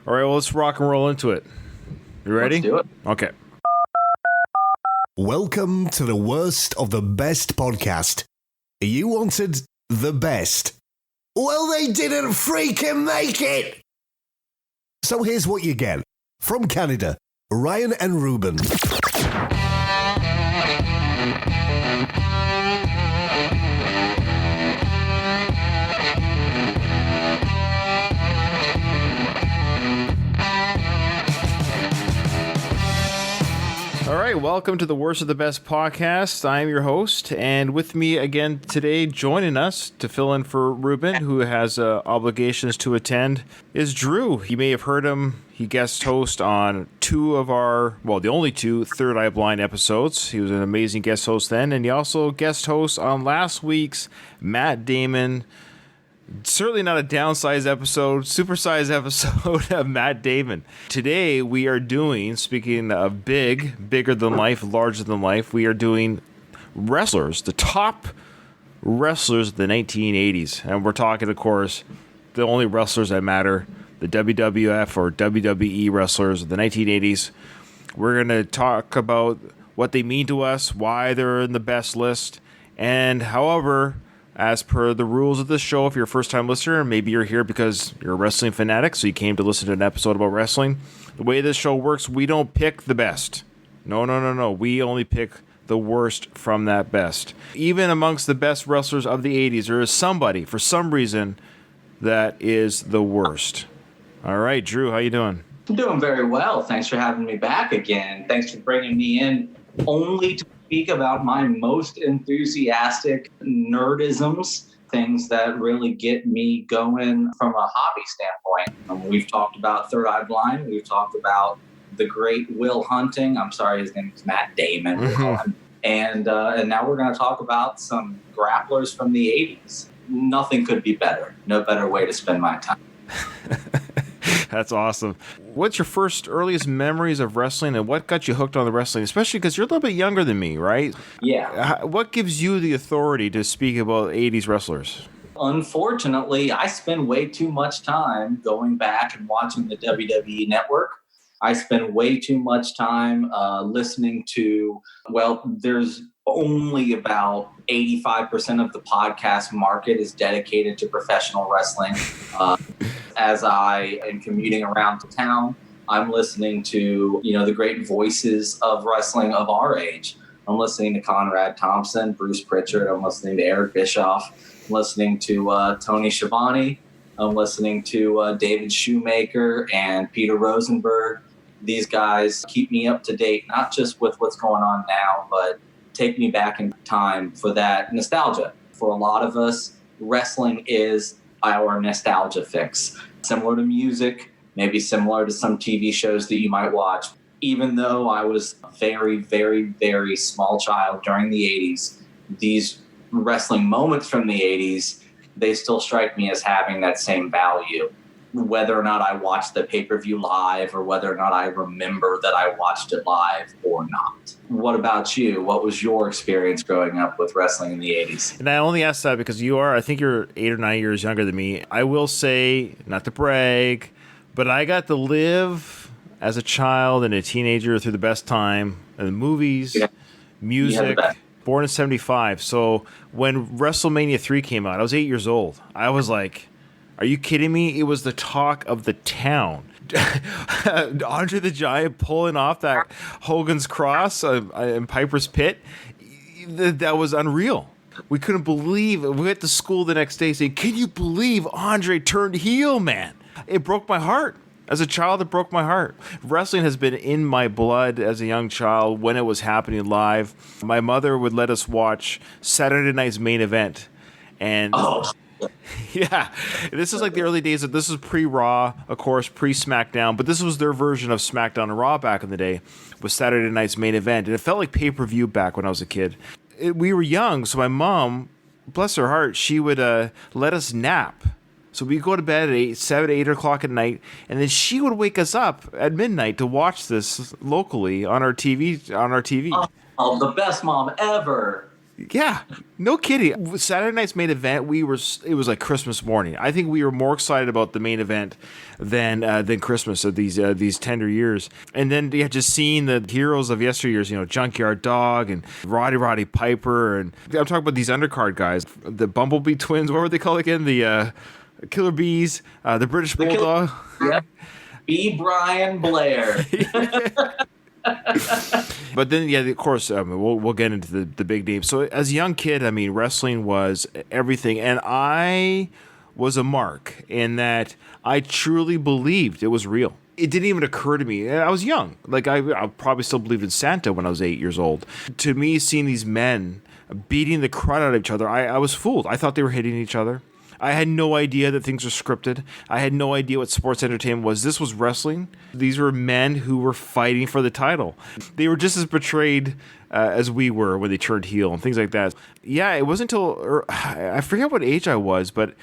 All right, well, let's rock and roll into it. You ready? Let's do it. Okay. Welcome to the worst of the best podcast. You wanted the best. Well, they didn't freaking make it. So here's what you get. From Canada, Ryan and Ruben. All right, welcome to the Worst of the Best podcast. I'm your host, and with me again today, joining us to fill in for Ruben, who has obligations to attend, is Drew. You may have heard him. He guest host on the only two Third Eye Blind episodes. He was an amazing guest host then, and he also guest host on last week's Matt Damon. Certainly not a downsized episode, supersized episode of Matt Damon. Today we are doing, speaking of bigger than life, larger than life, we are doing wrestlers, the top wrestlers of the 1980s. And we're talking, of course, the only wrestlers that matter, the WWF or WWE wrestlers of the 1980s. We're going to talk about what they mean to us, why they're in the best list, and however, as per the rules of this show, if you're a first-time listener, maybe you're here because you're a wrestling fanatic, so you came to listen to an episode about wrestling. The way this show works, we don't pick the best. No. We only pick the worst from that best. Even amongst the best wrestlers of the 80s, there is somebody, for some reason, that is the worst. All right, Drew, how you doing? I'm doing very well. Thanks for having me back again. Thanks for bringing me in only to speak about my most enthusiastic nerdisms, things that really get me going from a hobby standpoint. We've talked about Third Eye Blind. We've talked about the great Will Hunting. I'm sorry, his name is Matt Damon. Mm-hmm. And now we're going to talk about some grapplers from the 80s. Nothing could be better. No better way to spend my time. That's awesome. What's your earliest memories of wrestling, and what got you hooked on the wrestling? Especially because you're a little bit younger than me, right? Yeah. What gives you the authority to speak about 80s wrestlers? Unfortunately, I spend way too much time going back and watching the WWE Network. I spend way too much time listening to, there's only about 85% of the podcast market is dedicated to professional wrestling. As I am commuting around the town, I'm listening to, the great voices of wrestling of our age. I'm listening to Conrad Thompson, Bruce Pritchard. I'm listening to Eric Bischoff. I'm listening to Tony Schiavone. I'm listening to David Shoemaker and Peter Rosenberg. These guys keep me up to date, not just with what's going on now, but take me back in time for that nostalgia. For a lot of us, wrestling is our nostalgia fix. Similar to music, maybe similar to some TV shows that you might watch. Even though I was a very, very, very small child during the 80s, these wrestling moments from the 80s, they still strike me as having that same value. Whether or not I watched the pay-per-view live or whether or not I remember that I watched it live or not. What about you? What was your experience growing up with wrestling in the 80s? And I only ask that because I think you're 8 or 9 years younger than me. I will say, not to brag, but I got to live as a child and a teenager through the best time in the movies, music. Born in 75. So when WrestleMania 3 came out, I was 8 years old. I was like, are you kidding me? It was the talk of the town. Andre the Giant pulling off that Hogan's Cross in Piper's Pit. That was unreal. We couldn't believe it. We went to school the next day saying, can you believe Andre turned heel, man? It broke my heart. As a child, it broke my heart. Wrestling has been in my blood as a young child when it was happening live. My mother would let us watch Saturday night's main event. And yeah, this is like the early days. This is pre-Raw, of course, pre-SmackDown, but this was their version of SmackDown and Raw back in the day with Saturday night's main event. And it felt like pay-per-view back when I was a kid. We were young, so my mom, bless her heart, she would let us nap. So we'd go to bed at 7, 8 o'clock at night, and then she would wake us up at midnight to watch this locally on our TV. Oh, the best mom ever. Yeah, no kidding. Saturday night's main event, it was like Christmas morning. I think we were more excited about the main event than Christmas of these tender years. And then just seeing the heroes of yesteryears, Junkyard Dog and Roddy Piper, and I'm talking about these undercard guys, the Bumblebee twins. What were they called again? The Killer Bees, the British Bulldog. Yep. B. Brian Blair. But then, of course, we'll get into the big names. So as a young kid, wrestling was everything. And I was a mark in that I truly believed it was real. It didn't even occur to me. I was young. Like, I probably still believed in Santa when I was 8 years old. To me, seeing these men beating the crud out of each other, I was fooled. I thought they were hitting each other. I had no idea that things were scripted. I had no idea what sports entertainment was. This was wrestling. These were men who were fighting for the title. They were just as betrayed as we were when they turned heel and things like that. Yeah, it wasn't until I forget what age I was, but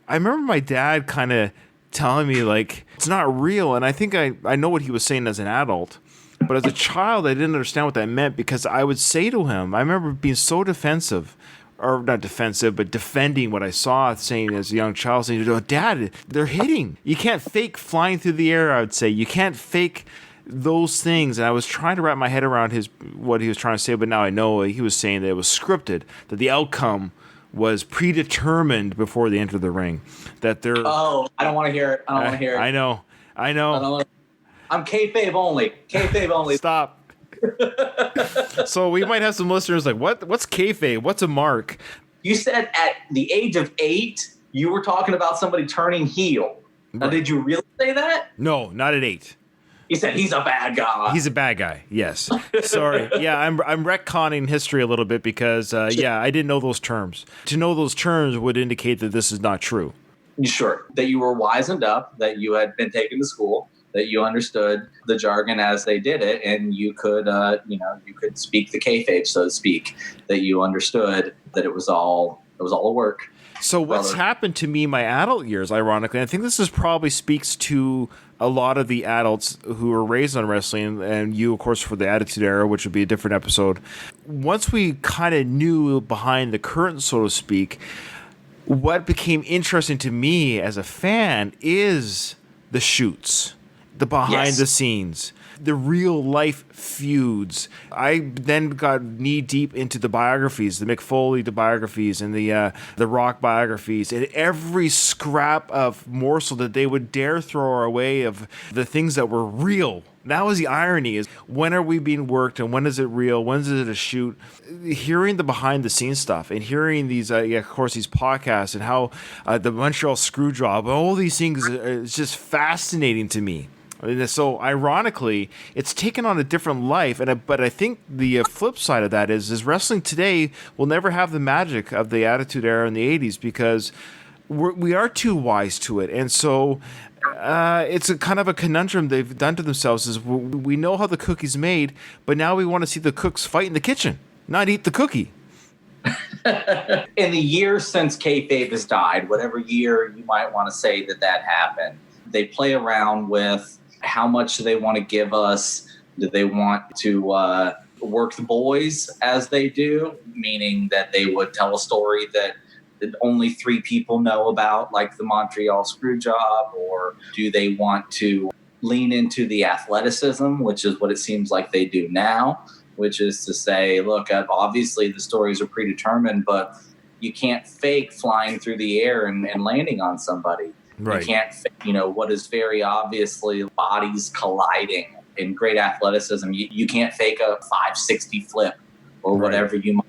I remember my dad kind of telling me, like, it's not real. And I think I know what he was saying as an adult. But as a child, I didn't understand what that meant, because I would say to him, I remember being so defensive, or not defensive, but defending what I saw, saying as a young child, saying, "Oh, Dad, they're hitting. You can't fake flying through the air," I would say. You can't fake those things. And I was trying to wrap my head around what he was trying to say, but now I know he was saying that it was scripted, that the outcome was predetermined before they entered the ring. That they're... Oh, I don't want to hear it. I don't want to hear it. I know. I'm kayfabe only. Kayfabe only. Stop. So we might have some listeners like, what's kayfabe? What's a mark? You said at the age of 8, you were talking about somebody turning heel. Now, Right. did you really say that? No, not at 8. You said he's a bad guy. He's a bad guy. Yes. Sorry. Yeah, I'm retconning history a little bit because, I didn't know those terms. To know those terms would indicate that this is not true. Sure. That you were wizened up, that you had been taken to school, that you understood the jargon as they did it, and you could, you could speak the kayfabe, so to speak, that you understood that it was all a work. So what's happened to me in my adult years, ironically, I think this probably speaks to a lot of the adults who were raised on wrestling, and you, of course, for the Attitude Era, which would be a different episode. Once we kind of knew behind the curtain, so to speak, what became interesting to me as a fan is the shoots, the behind the scenes, the real life feuds. I then got knee deep into the biographies, the Mick Foley biographies and the Rock biographies, and every scrap of morsel that they would dare throw our way of the things that were real. That was the irony, is when are we being worked and when is it real? When is it a shoot? Hearing the behind the scenes stuff and hearing these, of course, these podcasts and how the Montreal Screwjob, all these things, is just fascinating to me. So ironically, it's taken on a different life, but I think the flip side of that is wrestling today will never have the magic of the Attitude Era in the 80s, because we are too wise to it. And so it's a kind of a conundrum they've done to themselves, is we know how the cookie's made, but now we want to see the cooks fight in the kitchen, not eat the cookie. In the years since kayfabe has died, whatever year you might want to say that happened, they play around with how much do they want to give us. Do they want to work the boys as they do, meaning that they would tell a story that only 3 people know about, like the Montreal Screwjob? Or do they want to lean into the athleticism, which is what it seems like they do now, which is to say, look, obviously the stories are predetermined, but you can't fake flying through the air and landing on somebody. Right. You can't fake, what is very obviously bodies colliding in great athleticism. You can't fake a 560 flip or whatever you might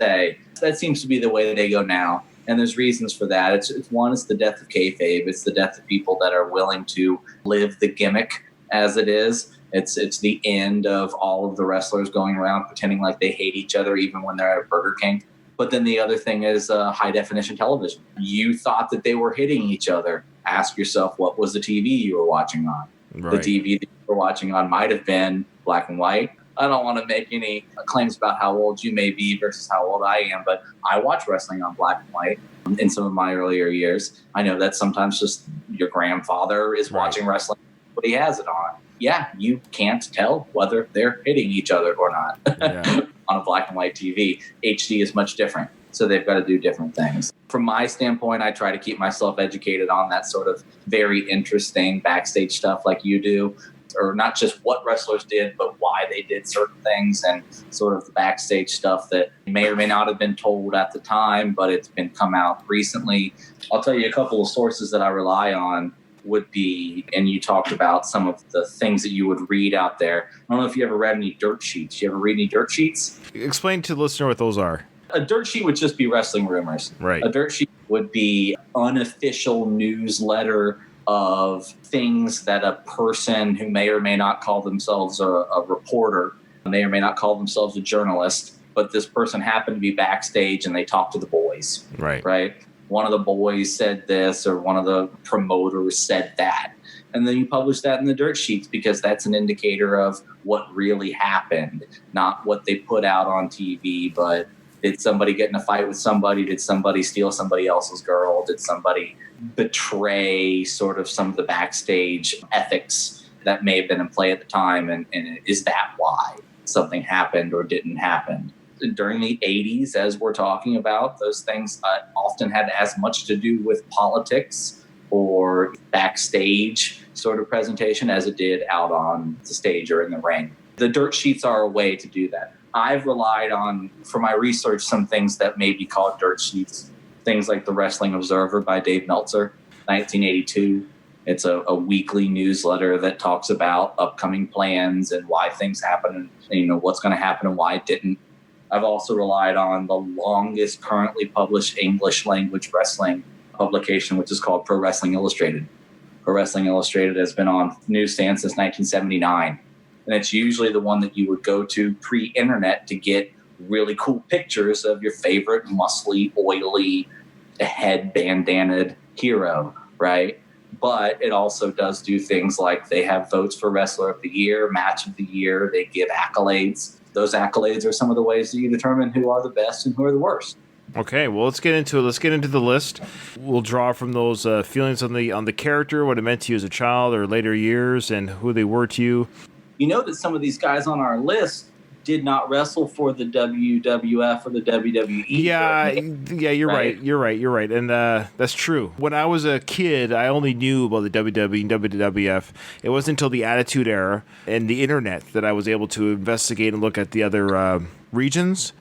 say. That seems to be the way that they go now. And there's reasons for that. It's the death of kayfabe. It's the death of people that are willing to live the gimmick as it is. It's the end of all of the wrestlers going around pretending like they hate each other even when they're at Burger King. But then the other thing is high definition television. You thought that they were hitting each other. Ask yourself, what was the TV you were watching on? Right. The TV that you were watching on might have been black and white. I don't want to make any claims about how old you may be versus how old I am, but I watched wrestling on black and white in some of my earlier years. I know that sometimes just your grandfather is watching wrestling, but he has it on. Yeah, you can't tell whether they're hitting each other or not. Yeah. on a black and white TV. HD is much different. So they've got to do different things. From my standpoint, I try to keep myself educated on that sort of very interesting backstage stuff like you do, or not just what wrestlers did, but why they did certain things and sort of the backstage stuff that may or may not have been told at the time, but it's been come out recently. I'll tell you a couple of sources that I rely on would be, and you talked about some of the things that you would read out there. I don't know if you ever read any dirt sheets. You ever read any dirt sheets? Explain to the listener what those are. A dirt sheet would just be wrestling rumors. Right. A dirt sheet would be unofficial newsletter of things that a person who may or may not call themselves a reporter, may or may not call themselves a journalist, but this person happened to be backstage and they talked to the boys. Right. One of the boys said this, or one of the promoters said that. And then you publish that in the dirt sheets because that's an indicator of what really happened, not what they put out on TV, but did somebody get in a fight with somebody? Did somebody steal somebody else's girl? Did somebody betray sort of some of the backstage ethics that may have been in play at the time? And is that why something happened or didn't happen? During the 80s, as we're talking about, those things often had as much to do with politics or backstage sort of presentation as it did out on the stage or in the ring. The dirt sheets are a way to do that. I've relied on, for my research, some things that may be called dirt sheets, things like the Wrestling Observer by Dave Meltzer, 1982. It's a weekly newsletter that talks about upcoming plans and why things happen and what's going to happen and why it didn't. I've also relied on the longest currently published English language wrestling publication, which is called Pro Wrestling Illustrated. Pro Wrestling Illustrated has been on newsstands since 1979. And it's usually the one that you would go to pre-internet to get really cool pictures of your favorite muscly, oily, head bandanaed hero, right? But it also does do things like they have votes for Wrestler of the Year, Match of the Year. They give accolades. Those accolades are some of the ways that you determine who are the best and who are the worst. Okay, well, let's get into it. Let's get into the list. We'll draw from those feelings on the character, what it meant to you as a child or later years, and who they were to you. You know that some of these guys on our list did not wrestle for the WWF or the WWE. Yeah, you're right. And that's true. When I was a kid, I only knew about the WWE and WWF. It wasn't until the Attitude Era and the internet that I was able to investigate and look at the other regions.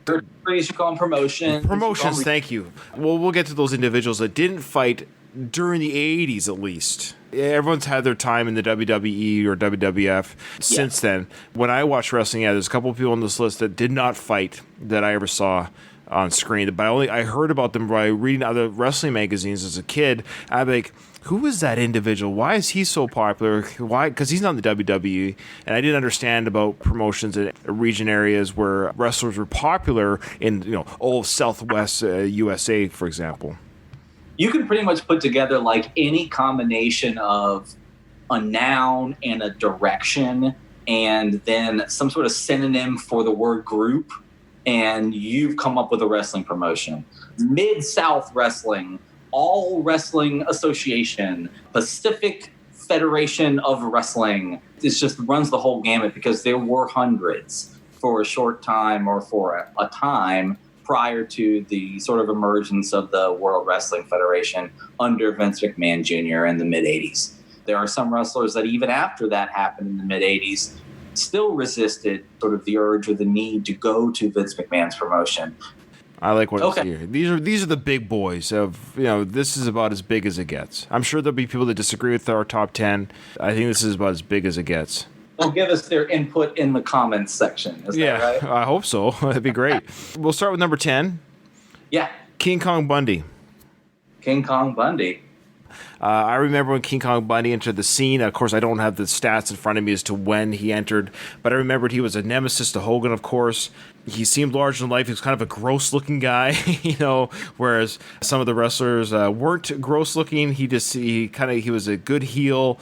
You should call them promotions. Promotions, thank you. Well, we'll get to those individuals that didn't fight during the 80s at least. Everyone's had their time in the WWE or WWF since then. When I watched wrestling, there's a couple of people on this list that did not fight that I ever saw on screen. But I heard about them by reading other wrestling magazines as a kid. I'd be like, who is that individual? Why is he so popular? Why? Because he's not in the WWE. And I didn't understand about promotions in region areas where wrestlers were popular in, Southwest USA, for example. You can pretty much put together like any combination of a noun and a direction and then some sort of synonym for the word group, and you've come up with a wrestling promotion. Mid-South Wrestling, All Wrestling Association, Pacific Federation of Wrestling. It just runs the whole gamut because there were hundreds for a short time or for a time prior to the sort of emergence of the World Wrestling Federation under Vince McMahon Jr. in the mid-'80s. There are some wrestlers that even after that happened in the mid-'80s still resisted sort of the urge or the need to go to Vince McMahon's promotion. I like what I see here. These are the big boys of, this is about as big as it gets. I'm sure there'll be people that disagree with our top 10. I think this is about as big as it gets. They'll give us their input in the comments section. Is that right? I hope so. That'd be great. We'll start with number 10. Yeah. King Kong Bundy. King Kong Bundy. I remember when King Kong Bundy entered the scene. Of course, I don't have the stats in front of me as to when he entered, but I remembered he was a nemesis to Hogan, of course. He seemed larger than life. He was kind of a gross-looking guy, whereas some of the wrestlers weren't gross-looking. He was a good heel.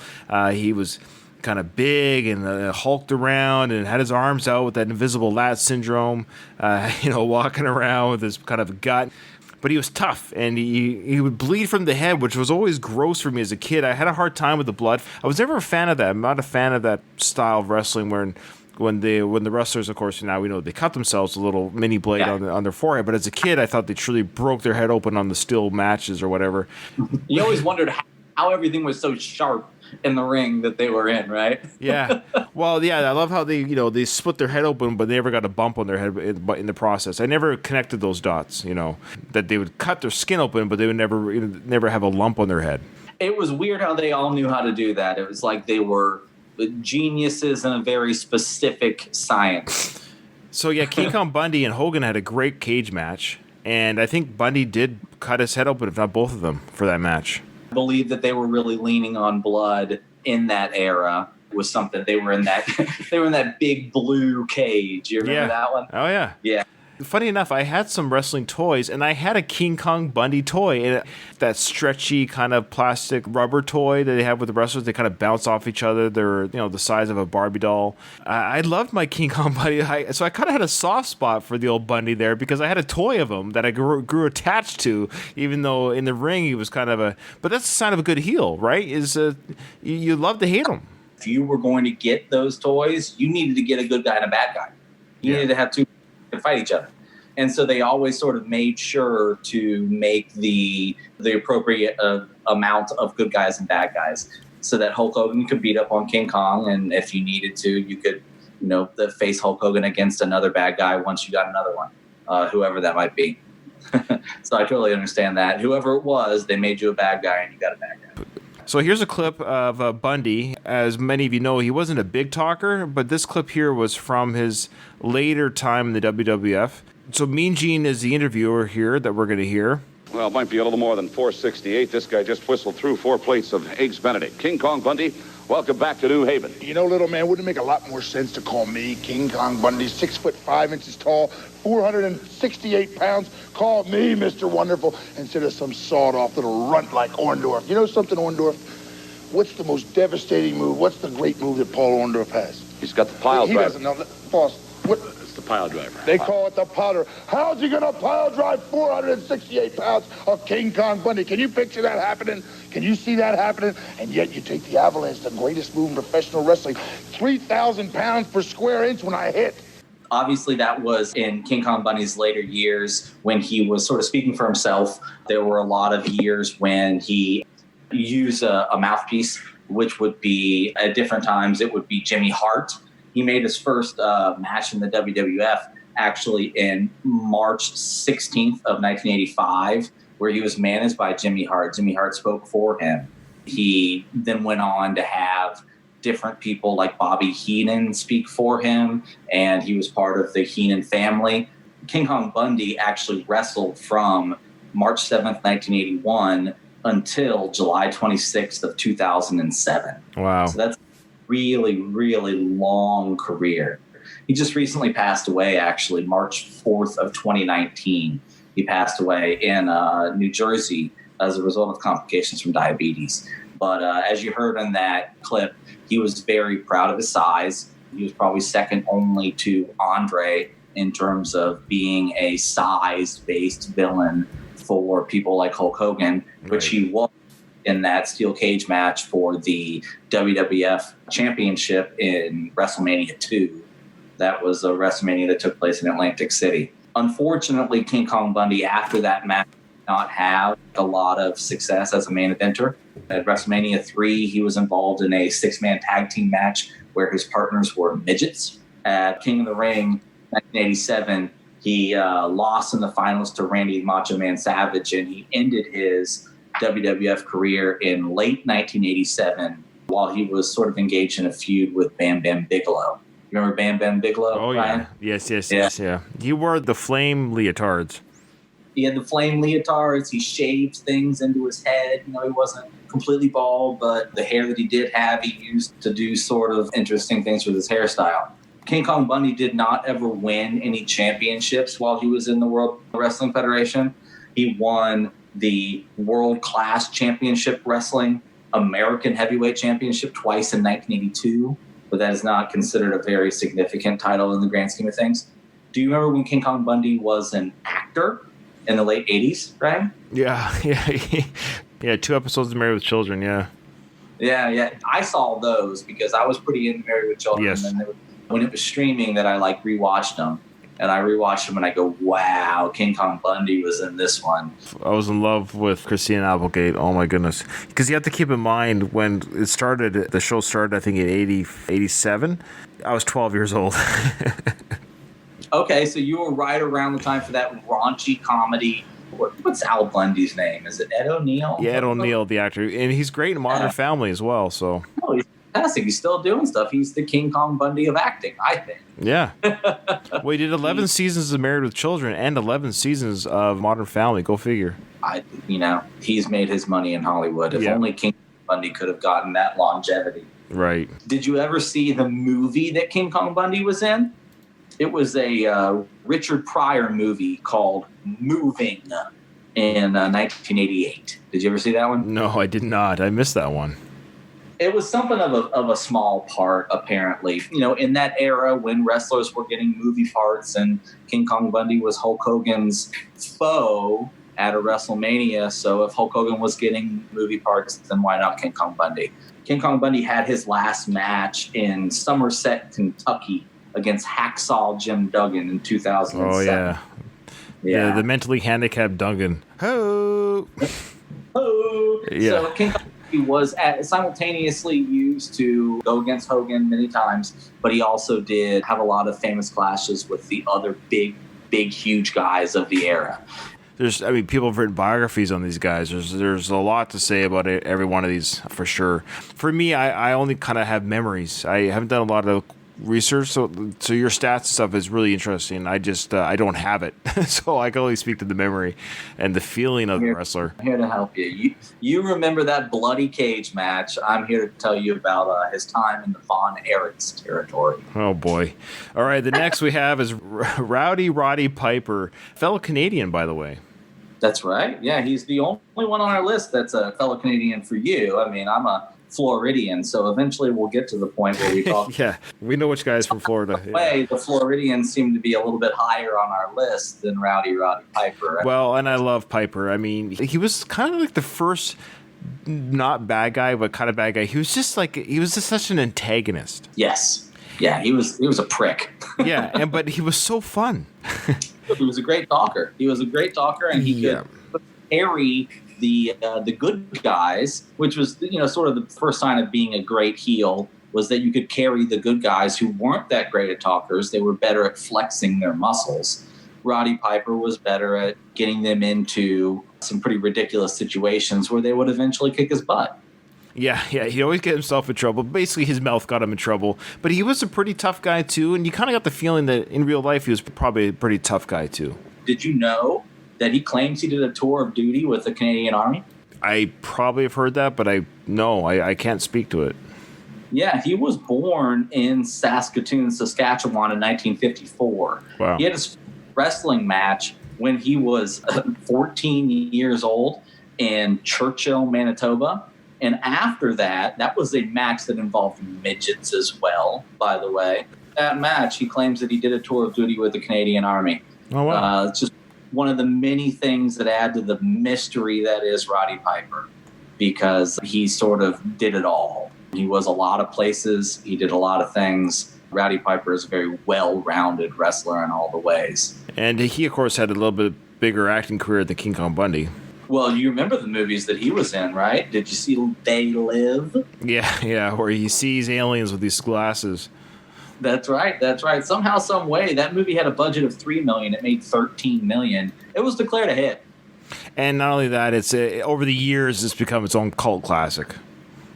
He was kind of big and hulked around and had his arms out with that invisible lat syndrome, walking around with his kind of gut. But he was tough, and he would bleed from the head, which was always gross for me as a kid. I had a hard time with the blood. I was never a fan of that. I'm not a fan of that style of wrestling where when the wrestlers, of course, now we know they cut themselves a little mini blade on their forehead. But as a kid, I thought they truly broke their head open on the steel matches or whatever. You always wondered how everything was so sharp in the ring that they were in, right? Yeah. Well, yeah, I love how they split their head open, but they never got a bump on their head in the process. I never connected those dots, that they would cut their skin open, but they would never have a lump on their head. It was weird how they all knew how to do that. It was like they were geniuses in a very specific science. So, yeah, King Kong Bundy and Hogan had a great cage match, and I think Bundy did cut his head open, if not both of them, for that match. I believe that they were really leaning on blood in that era. It was something they were in that big blue cage. You remember that one? Oh, yeah. Yeah. Funny enough, I had some wrestling toys, and I had a King Kong Bundy toy, and that stretchy kind of plastic rubber toy that they have with the wrestlers. They kind of bounce off each other. They're the size of a Barbie doll. I loved my King Kong Bundy, so I kind of had a soft spot for the old Bundy there because I had a toy of him that I grew attached to, even though in the ring he was kind of But that's a sign of a good heel, right? You love to hate him. If you were going to get those toys, you needed to get a good guy and a bad guy. You needed to have two to fight each other. And so they always sort of made sure to make the appropriate amount of good guys and bad guys so that Hulk Hogan could beat up on King Kong. And if you needed to, you could, face Hulk Hogan against another bad guy once you got another one, whoever that might be. So I totally understand that. Whoever it was, they made you a bad guy and you got a bad guy. So here's a clip of Bundy. As many of you know, he wasn't a big talker, but this clip here was from his later time in the WWF. So Mean Gene is the interviewer here that we're going to hear. Well, it might be a little more than 468. This guy just whistled through 4 plates of Eggs Benedict. King Kong Bundy, welcome back to New Haven. Little man, wouldn't it make a lot more sense to call me King Kong Bundy, 6'5" tall, 468 pounds? Call me Mr. Wonderful instead of some sawed-off little runt like Orndorff. You know something, Orndorff? What's the most devastating move? What's the great move that Paul Orndorff has? He's got the pile driver. He doesn't know that. Boss, what? It's the pile driver. They call it the powder. How's he going to pile drive 468 pounds of King Kong Bundy? Can you picture that happening? Can you see that happening? And yet you take the avalanche, the greatest move in professional wrestling, 3,000 pounds per square inch when I hit. Obviously, that was in King Kong Bundy's later years when he was sort of speaking for himself. There were a lot of years when he used a mouthpiece, which would be, at different times, it would be Jimmy Hart. He made his first match in the WWF actually in March 16th of 1985, where he was managed by Jimmy Hart. Jimmy Hart spoke for him. He then went on to have different people like Bobby Heenan speak for him, and he was part of the Heenan family. King Kong Bundy actually wrestled from March 7th, 1981 until July 26th of 2007. Wow. So that's a really, really long career. He just recently passed away, actually, March 4th of 2019. He passed away in New Jersey as a result of complications from diabetes. But as you heard in that clip, he was very proud of his size. He was probably second only to Andre in terms of being a size-based villain for people like Hulk Hogan, which he was in that steel cage match for the WWF Championship in WrestleMania 2. That was a WrestleMania that took place in Atlantic City. Unfortunately, King Kong Bundy, after that match, did not have a lot of success as a main eventer. At WrestleMania 3, he was involved in a 6-man tag team match where his partners were midgets. At King of the Ring 1987, he lost in the finals to Randy Macho Man Savage, and he ended his WWF career in late 1987 while he was sort of engaged in a feud with Bam Bam Bigelow. Remember Bam Bam Bigelow? Oh, Ryan? yeah. Yes. He wore the flame leotards. He had the flame leotards. He shaved things into his head. He wasn't completely bald, but the hair that he did have, he used to do sort of interesting things with his hairstyle. King Kong Bundy did not ever win any championships while he was in the World Wrestling Federation. He won the World Class Championship Wrestling American Heavyweight Championship twice in 1982, but that is not considered a very significant title in the grand scheme of things. Do you remember when King Kong Bundy was an actor in the late 80s, right? Yeah. 2 episodes of Married with Children, yeah. Yeah. I saw those because I was pretty into Married with Children. Yes. And when it was streaming that I like rewatched them. And I rewatched them and I go, wow, King Kong Bundy was in this one. I was in love with Christina Applegate. Oh my goodness. Because you have to keep in mind when it started, the show started, I think in 87. I was 12 years old. Okay, so you were right around the time for that raunchy comedy. What's Al Bundy's name? Is it Ed O'Neill? Yeah, Ed O'Neill, the actor. And he's great in Modern Family as well, so. Oh, he's fantastic. He's still doing stuff. He's the King Kong Bundy of acting, I think. Yeah. Well, he did 11 seasons of Married with Children and 11 seasons of Modern Family. Go figure. He's made his money in Hollywood. If only King Kong Bundy could have gotten that longevity. Right. Did you ever see the movie that King Kong Bundy was in? It was a Richard Pryor movie called Moving in 1988. Did you ever see that one? No, I did not. I missed that one. It was something of a small part, apparently. In that era when wrestlers were getting movie parts and King Kong Bundy was Hulk Hogan's foe at a WrestleMania. So if Hulk Hogan was getting movie parts, then why not King Kong Bundy? King Kong Bundy had his last match in Somerset, Kentucky against Hacksaw Jim Duggan in 2007. Oh, yeah. Yeah, the mentally handicapped Duggan. Ho! Oh! Yeah. So King Kong Bundy was simultaneously used to go against Hogan many times, but he also did have a lot of famous clashes with the other big, huge guys of the era. People have written biographies on these guys. There's a lot to say about every one of these, for sure. For me, I only kind of have memories. I haven't done a lot of research, so your stats stuff is really interesting. I just I don't have it, so I can only speak to the memory and the feeling of the wrestler. I'm here to help you. You remember that bloody cage match? I'm here to tell you about his time in the Von Erichs territory. Oh boy! All right, the next we have is Rowdy Roddy Piper, fellow Canadian, by the way. That's right. Yeah, he's the only one on our list that's a fellow Canadian for you. I mean, I'm a Floridian, so eventually we'll get to the point where we talk. Yeah, we know which guy's from Florida. The Floridians seem to be a little bit higher on our list than Rowdy Roddy Piper. Well, and I love Piper. I mean, he was kind of like the first not bad guy, but kind of bad guy. He was just such an antagonist. Yes. Yeah, he was a prick. Yeah, but he was so fun. He was a great talker. And he could carry the good guys, which was sort of the first sign of being a great heel, was that you could carry the good guys who weren't that great at talkers. They were better at flexing their muscles. Roddy Piper was better at getting them into some pretty ridiculous situations where they would eventually kick his butt. Yeah, he always get himself in trouble. Basically, his mouth got him in trouble. But he was a pretty tough guy, too, and you kind of got the feeling that in real life he was probably a pretty tough guy, too. Did you know that he claims he did a tour of duty with the Canadian Army? I probably have heard that, but I can't speak to it. Yeah, he was born in Saskatoon, Saskatchewan in 1954. Wow. He had his wrestling match when he was 14 years old in Churchill, Manitoba. And after that was a match that involved midgets as well, by the way. That match, he claims that he did a tour of duty with the Canadian Army. Oh, wow. It's just one of the many things that add to the mystery that is Roddy Piper, because he sort of did it all. He was a lot of places. He did a lot of things. Roddy Piper is a very well-rounded wrestler in all the ways. And he, of course, had a little bit bigger acting career than King Kong Bundy. Well, you remember the movies that he was in, right? Did you see They Live? Yeah, where he sees aliens with these glasses. That's right. Somehow, some way, that movie had a budget of $3 million. It made $13 million. It was declared a hit. And not only that, it's over the years, it's become its own cult classic.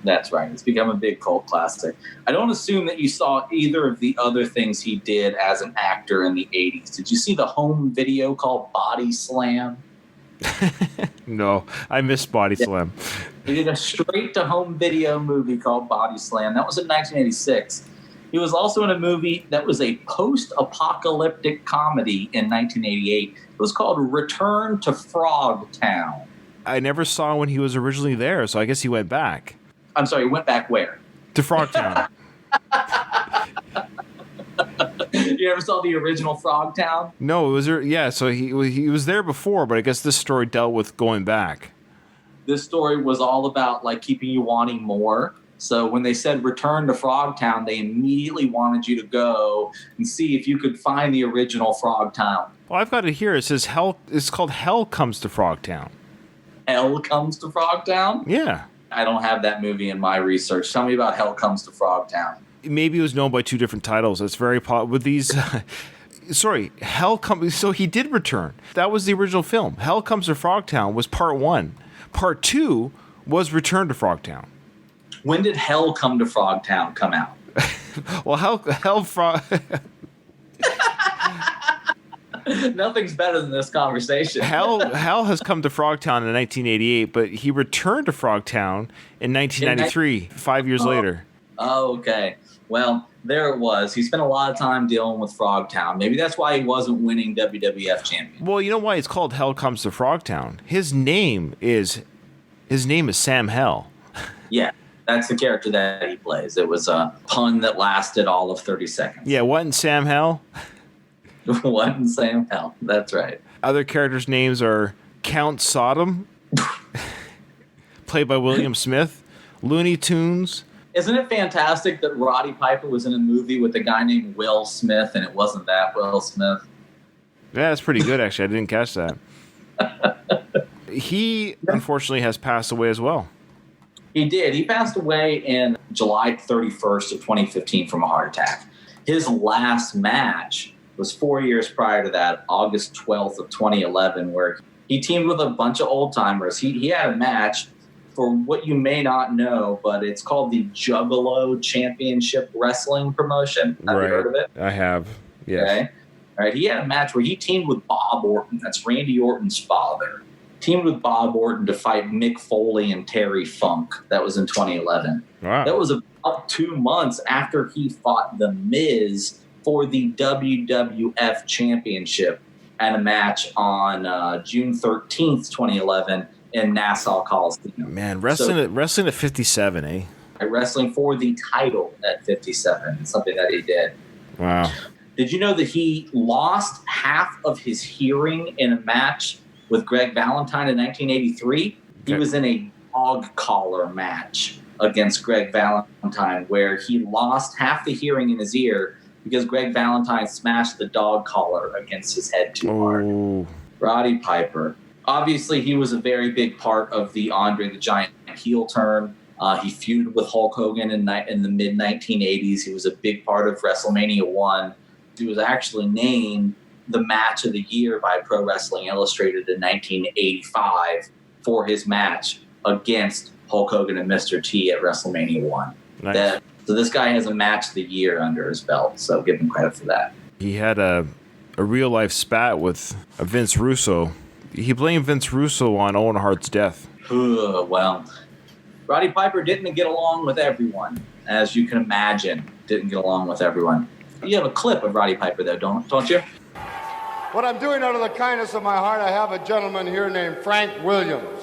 That's right. It's become a big cult classic. I don't assume that you saw either of the other things he did as an actor in the 80s. Did you see the home video called Body Slam? No, I missed Body Slam. He did a straight-to-home video movie called Body Slam. That was in 1986. He was also in a movie that was a post-apocalyptic comedy in 1988. It was called Return to Frogtown. I never saw when he was originally there, so I guess he went back. I'm sorry, he went back where? To Frogtown. You ever saw the original Frogtown? No, it was so he was there before, but I guess this story dealt with going back. This story was all about like keeping you wanting more. So when they said return to Frogtown, they immediately wanted you to go and see if you could find the original Frogtown. Well, I've got it here. It says Hell. It's called Hell Comes to Frogtown. Hell Comes to Frogtown? Yeah. I don't have that movie in my research. Tell me about Hell Comes to Frogtown. Maybe it was known by two different titles. It's very with these. Sorry, Hell Comes. So he did return. That was the original film. Hell Comes to Frogtown was part 1. Part 2 was Return to Frogtown. When did Hell Come to Frogtown come out? Well, Hell Frog. Nothing's better than this conversation. Hell has come to Frogtown in 1988, but he returned to Frogtown in 1993, 5 years later. Oh, okay. Well, there it was. He spent a lot of time dealing with Frogtown. Maybe that's why he wasn't winning WWF champion. Well, you know why it's called Hell Comes to Frogtown? His name is Sam Hell. Yeah, that's the character that he plays. It was a pun that lasted all of 30 seconds. Yeah, wasn't Sam Hell? Wasn't Sam Hell. That's right. Other characters' names are Count Sodom, played by William Smith, Looney Tunes. Isn't it fantastic that Roddy Piper was in a movie with a guy named Will Smith, and it wasn't that Will Smith? Yeah, that's pretty good, actually. I didn't catch that. He, unfortunately, has passed away as well. He did. He passed away in July 31st of 2015 from a heart attack. His last match was 4 years prior to that, August 12th of 2011, where he teamed with a bunch of old-timers. He had a match for what you may not know, but it's called the Juggalo Championship Wrestling Promotion. Have you heard of it? I have, yes. Okay. All right. He had a match where he teamed with Bob Orton. That's Randy Orton's father. Teamed with Bob Orton to fight Mick Foley and Terry Funk. That was in 2011. Wow. That was about 2 months after he fought The Miz for the WWF Championship at a match on June 13th, 2011 in Nassau Coliseum. Man, wrestling at 57, eh? Wrestling for the title at 57. It's something that he did. Wow. Did you know that he lost half of his hearing in a match with Greg Valentine in 1983? Okay. He was in a dog collar match against Greg Valentine where he lost half the hearing in his ear because Greg Valentine smashed the dog collar against his head too hard. Roddy Piper. Obviously, he was a very big part of the Andre the Giant heel turn. He feuded with Hulk Hogan in the mid-1980s. He was a big part of WrestleMania 1. He was actually named the match of the year by Pro Wrestling Illustrated in 1985 for his match against Hulk Hogan and Mr. T at WrestleMania 1. Nice. So this guy has a match of the year under his belt, so give him credit for that. He had a real-life spat with Vince Russo. He blamed Vince Russo on Owen Hart's death. Well, Roddy Piper didn't get along with everyone, as you can imagine. Didn't get along with everyone. You have a clip of Roddy Piper, though, don't you? What I'm doing out of the kindness of my heart, I have a gentleman here named Frank Williams.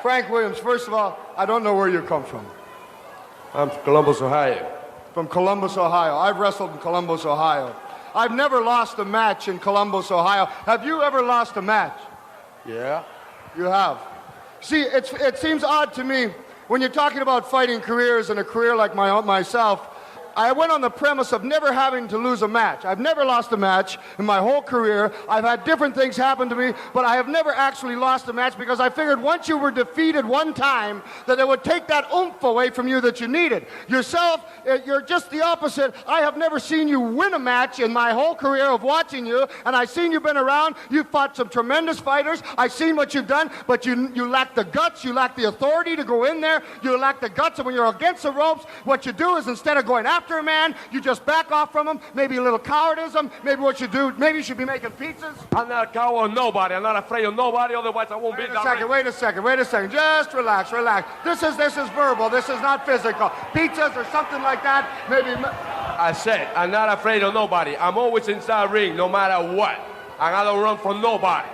Frank Williams, first of all, I don't know where you come from. I'm from Columbus, Ohio. From Columbus, Ohio. I've wrestled in Columbus, Ohio. I've never lost a match in Columbus, Ohio. Have you ever lost a match? Yeah. You have. See, it seems odd to me when you're talking about fighting careers and a career like myself. I went on the premise of never having to lose a match. I've never lost a match in my whole career. I've had different things happen to me, but I have never actually lost a match because I figured once you were defeated one time, that it would take that oomph away from you that you needed. Yourself, you're just the opposite. I have never seen you win a match in my whole career of watching you, and I've seen you've been around. You've fought some tremendous fighters. I've seen what you've done, but you lack the guts. You lack the authority to go in there. You lack the guts, and when you're against the ropes, what you do is instead of going after a man, you just back off from him, maybe a little cowardism, maybe what you do, maybe you should be making pizzas. I'm not a coward of nobody. I'm not afraid of nobody, otherwise I won't be down. Wait a second. Just relax. This is verbal. This is not physical. Pizzas or something like that, maybe. I said, I'm not afraid of nobody. I'm always inside the ring, no matter what. And I don't run from nobody.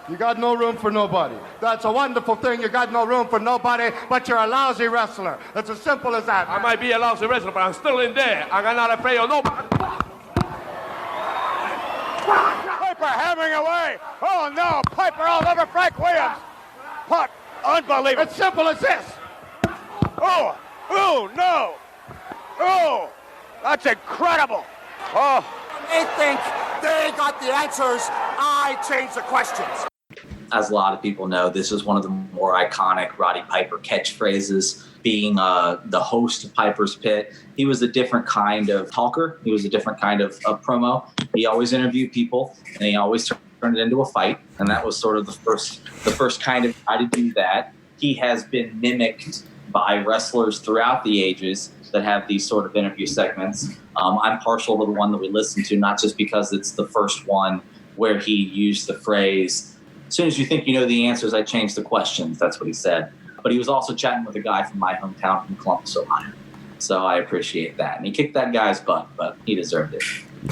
You got no room for nobody. That's a wonderful thing. You got no room for nobody, but you're a lousy wrestler. It's as simple as that. I might be a lousy wrestler, but I'm still in there, and I'm not afraid of nobody. Piper hammering away. Oh, no. Piper all over Frank Williams. What? Unbelievable. It's simple as this. Oh, Oh, no. Oh, that's incredible. Oh. They think they got the answers. I changed the questions. As a lot of people know, this is one of the more iconic Roddy Piper catchphrases. Being the host of Piper's Pit, he was a different kind of talker. He was a different kind of promo. He always interviewed people, and he always turned it into a fight. And that was sort of the first kind of guy to do that. He has been mimicked by wrestlers throughout the ages that have these sort of interview segments. I'm partial to the one that we listened to, not just because it's the first one where he used the phrase, as soon as you think you know the answers, I change the questions. That's what he said. But he was also chatting with a guy from my hometown from Columbus, Ohio. So I appreciate that. And he kicked that guy's butt, but he deserved it.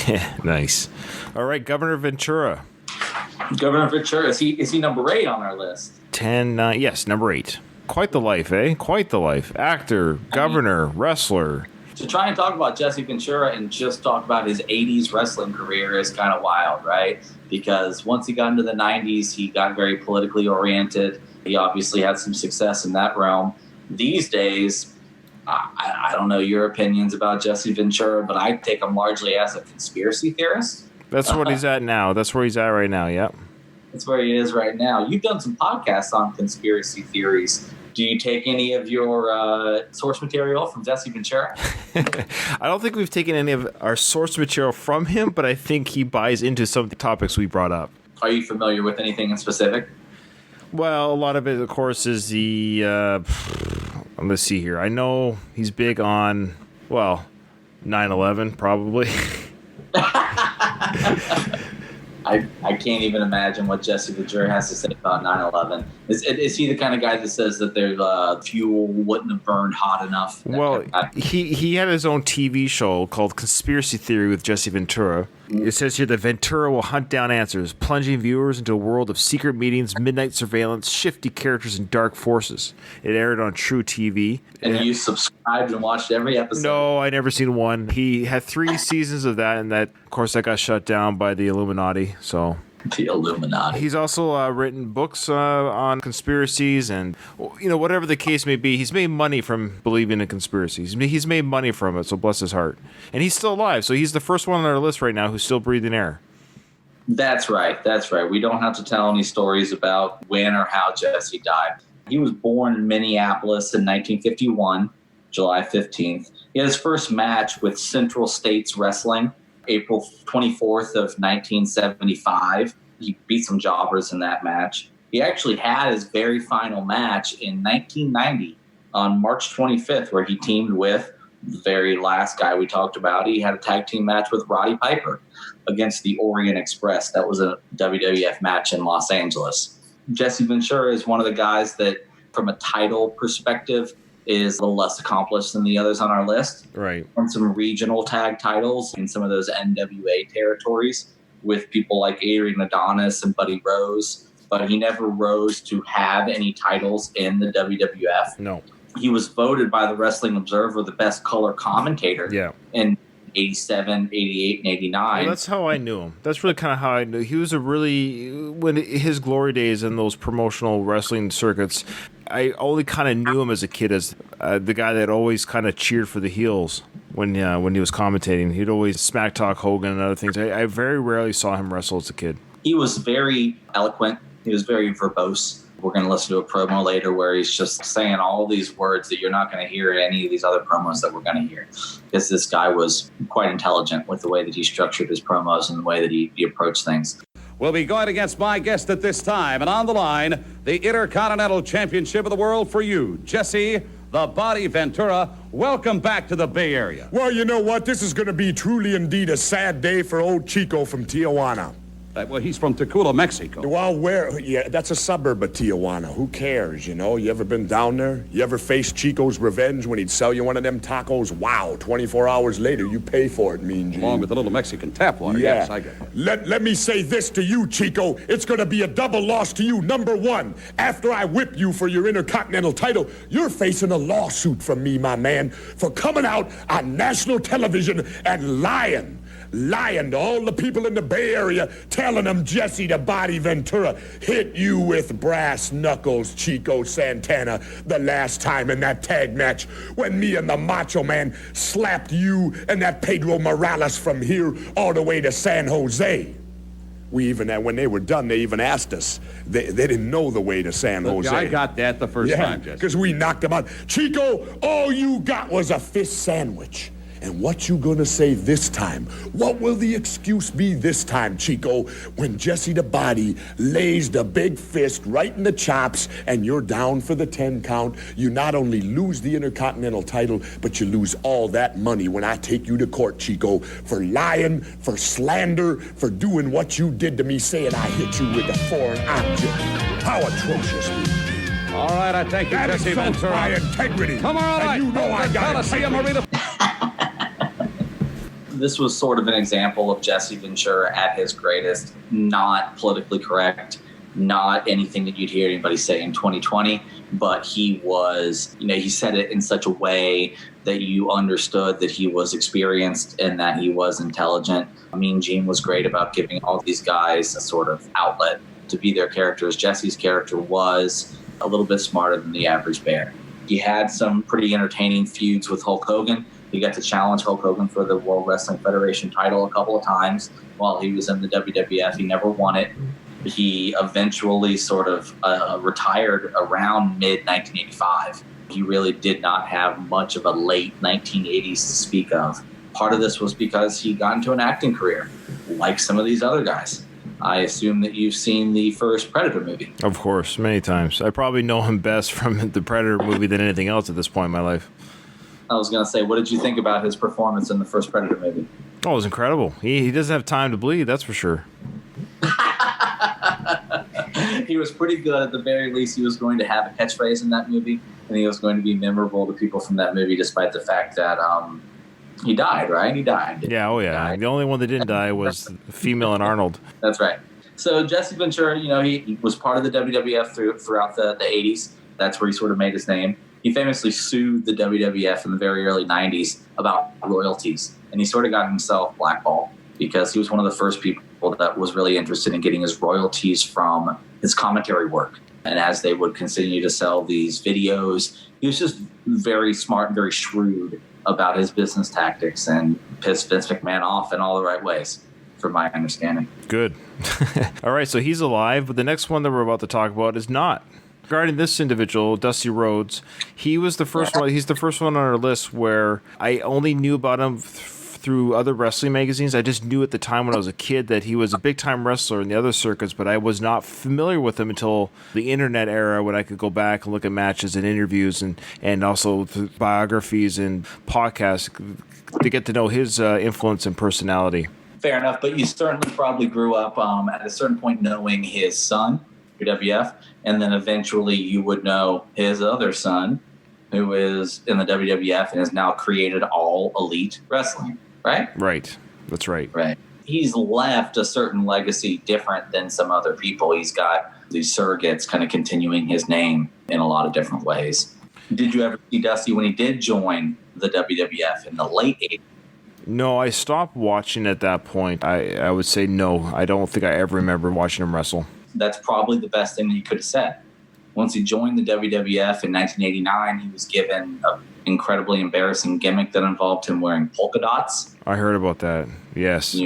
Yeah, nice. All right, Governor Ventura. Governor Ventura, is he number 8 on our list? 10, 9, yes, number 8. Quite the life, eh? Quite the life. Actor, governor, wrestler. To try and talk about Jesse Ventura and just talk about his 80s wrestling career is kind of wild, right? Because once he got into the 90s, he got very politically oriented. He obviously had some success in that realm. These days, I don't know your opinions about Jesse Ventura, but I take him largely as a conspiracy theorist. That's what he's at now. That's where he's at right now, yep. That's where he is right now. You've done some podcasts on conspiracy theories. Do you take any of your source material from Jesse Ventura? I don't think we've taken any of our source material from him, but I think he buys into some of the topics we brought up. Are you familiar with anything in specific? Well, a lot of it, of course, is the... let's see here. I know he's big on, 9/11, probably. I can't even imagine what Jesse Ventura has to say about 9/11. Is he the kind of guy that says that their fuel wouldn't have burned hot enough? Well, he had his own TV show called Conspiracy Theory with Jesse Ventura. It says here that Ventura will hunt down answers, plunging viewers into a world of secret meetings, midnight surveillance, shifty characters, and dark forces. It aired on True TV. And you subscribed and watched every episode? No, I never seen one. He had 3 seasons of that, and that, of course, that got shut down by the Illuminati. So the Illuminati. He's also written books on conspiracies, and whatever the case may be, he's made money from believing in conspiracies. He's made money from it, so bless his heart. And he's still alive, so he's the first one on our list right now who's still breathing air. That's right. We don't have to tell any stories about when or how Jesse died. He was born in Minneapolis in 1951, July 15th. He had his first match with Central States Wrestling April 24th of 1975. He beat some jobbers in that match. He actually had his very final match in 1990 on March 25th, where he teamed with the very last guy we talked about. He had a tag team match with Roddy Piper against the Orient Express. That was a WWF match in Los Angeles. Jesse Ventura is one of the guys that, from a title perspective, is a little less accomplished than the others on our list. Right. On some regional tag titles in some of those NWA territories with people like Adrian Adonis and Buddy Rose, but he never rose to have any titles in the WWF. No. He was voted by the Wrestling Observer the best color commentator in 87, 88, and 89. Well, that's how I knew him. That's really kind of how I knew. He was when his glory days in those promotional wrestling circuits, I only kind of knew him as a kid as the guy that always kind of cheered for the heels when he was commentating. He'd always smack talk Hogan and other things. I very rarely saw him wrestle as a kid. He was very eloquent. He was very verbose. We're going to listen to a promo later where he's just saying all these words that you're not going to hear in any of these other promos that we're going to hear. Because this guy was quite intelligent with the way that he structured his promos and the way that he approached things. Will be going against my guest at this time. And on the line, the Intercontinental Championship of the World for you, Jesse the Body Ventura. Welcome back to the Bay Area. Well, you know what? This is going to be truly indeed a sad day for old Chico from Tijuana. Well, he's from Tacula, Mexico. Well, yeah, that's a suburb of Tijuana. Who cares, you know? You ever been down there? You ever faced Chico's revenge when he'd sell you one of them tacos? Wow, 24 hours later, you pay for it, Mean Gene. Along with a little Mexican tap water. Yeah. Yes, I get it. Let me say this to you, Chico. It's going to be a double loss to you. Number one, after I whip you for your Intercontinental title, you're facing a lawsuit from me, my man, for coming out on national television and lying lying to all the people in the Bay Area, telling them Jesse the Body Ventura hit you with brass knuckles, Chico Santana, the last time in that tag match when me and the Macho Man slapped you and that Pedro Morales from here all the way to San Jose. We even, when they were done, they even asked us. They didn't know the way to San Jose. I got that the first time, Jesse. Because we knocked them out. Chico, all you got was a fist sandwich. And what you gonna say this time? What will the excuse be this time, Chico, when Jesse the Body lays the big fist right in the chops and you're down for the 10 count? You not only lose the Intercontinental title, but you lose all that money when I take you to court, Chico, for lying, for slander, for doing what you did to me, saying I hit you with a foreign object. How atrocious will you be? All right, I thank you, That Jesse insults Ventura. my integrity. Tomorrow night, And you know I got Coliseum integrity. Arena. This was sort of an example of Jesse Ventura at his greatest, not politically correct, not anything that you'd hear anybody say in 2020, but he was, he said it in such a way that you understood that he was experienced and that he was intelligent. Mean Gene was great about giving all these guys a sort of outlet to be their characters. Jesse's character was a little bit smarter than the average bear. He had some pretty entertaining feuds with Hulk Hogan. He got to challenge Hulk Hogan for the World Wrestling Federation title a couple of times while he was in the WWF. He never won it. He eventually sort of retired around mid-1985. He really did not have much of a late 1980s to speak of. Part of this was because he got into an acting career, like some of these other guys. I assume that you've seen the first Predator movie. Of course, many times. I probably know him best from the Predator movie than anything else at this point in my life. I was going to say, what did you think about his performance in the first Predator movie? Oh, it was incredible. He doesn't have time to bleed, that's for sure. He was pretty good. At the very least, he was going to have a catchphrase in that movie, and he was going to be memorable to people from that movie, despite the fact that he died, right? He died. Yeah, oh yeah. The only one that didn't die was Female and Arnold. That's right. So Jesse Ventura, he was part of the WWF throughout the 80s. That's where he sort of made his name. He famously sued the WWF in the very early 90s about royalties, and he sort of got himself blackballed because he was one of the first people that was really interested in getting his royalties from his commentary work. And as they would continue to sell these videos, he was just very smart and very shrewd about his business tactics and pissed Vince McMahon off in all the right ways, from my understanding. Good. All right, so he's alive, but the next one that we're about to talk about is not. Regarding this individual, Dusty Rhodes, he was the first one. He's the first one on our list where I only knew about him through other wrestling magazines. I just knew at the time when I was a kid that he was a big-time wrestler in the other circuits, but I was not familiar with him until the internet era when I could go back and look at matches and interviews and also biographies and podcasts to get to know his influence and personality. Fair enough, but you certainly probably grew up at a certain point knowing his son, WWF, and then eventually you would know his other son, who is in the WWF and has now created All Elite Wrestling, right? Right. That's right. Right. He's left a certain legacy different than some other people. He's got these surrogates kind of continuing his name in a lot of different ways. Did you ever see Dusty when he did join the WWF in the late 80s? No, I stopped watching at that point. I would say no. I don't think I ever remember watching him wrestle. That's probably the best thing that you could have said. Once he joined the WWF in 1989, he was given an incredibly embarrassing gimmick that involved him wearing polka dots. I heard about that. Yes.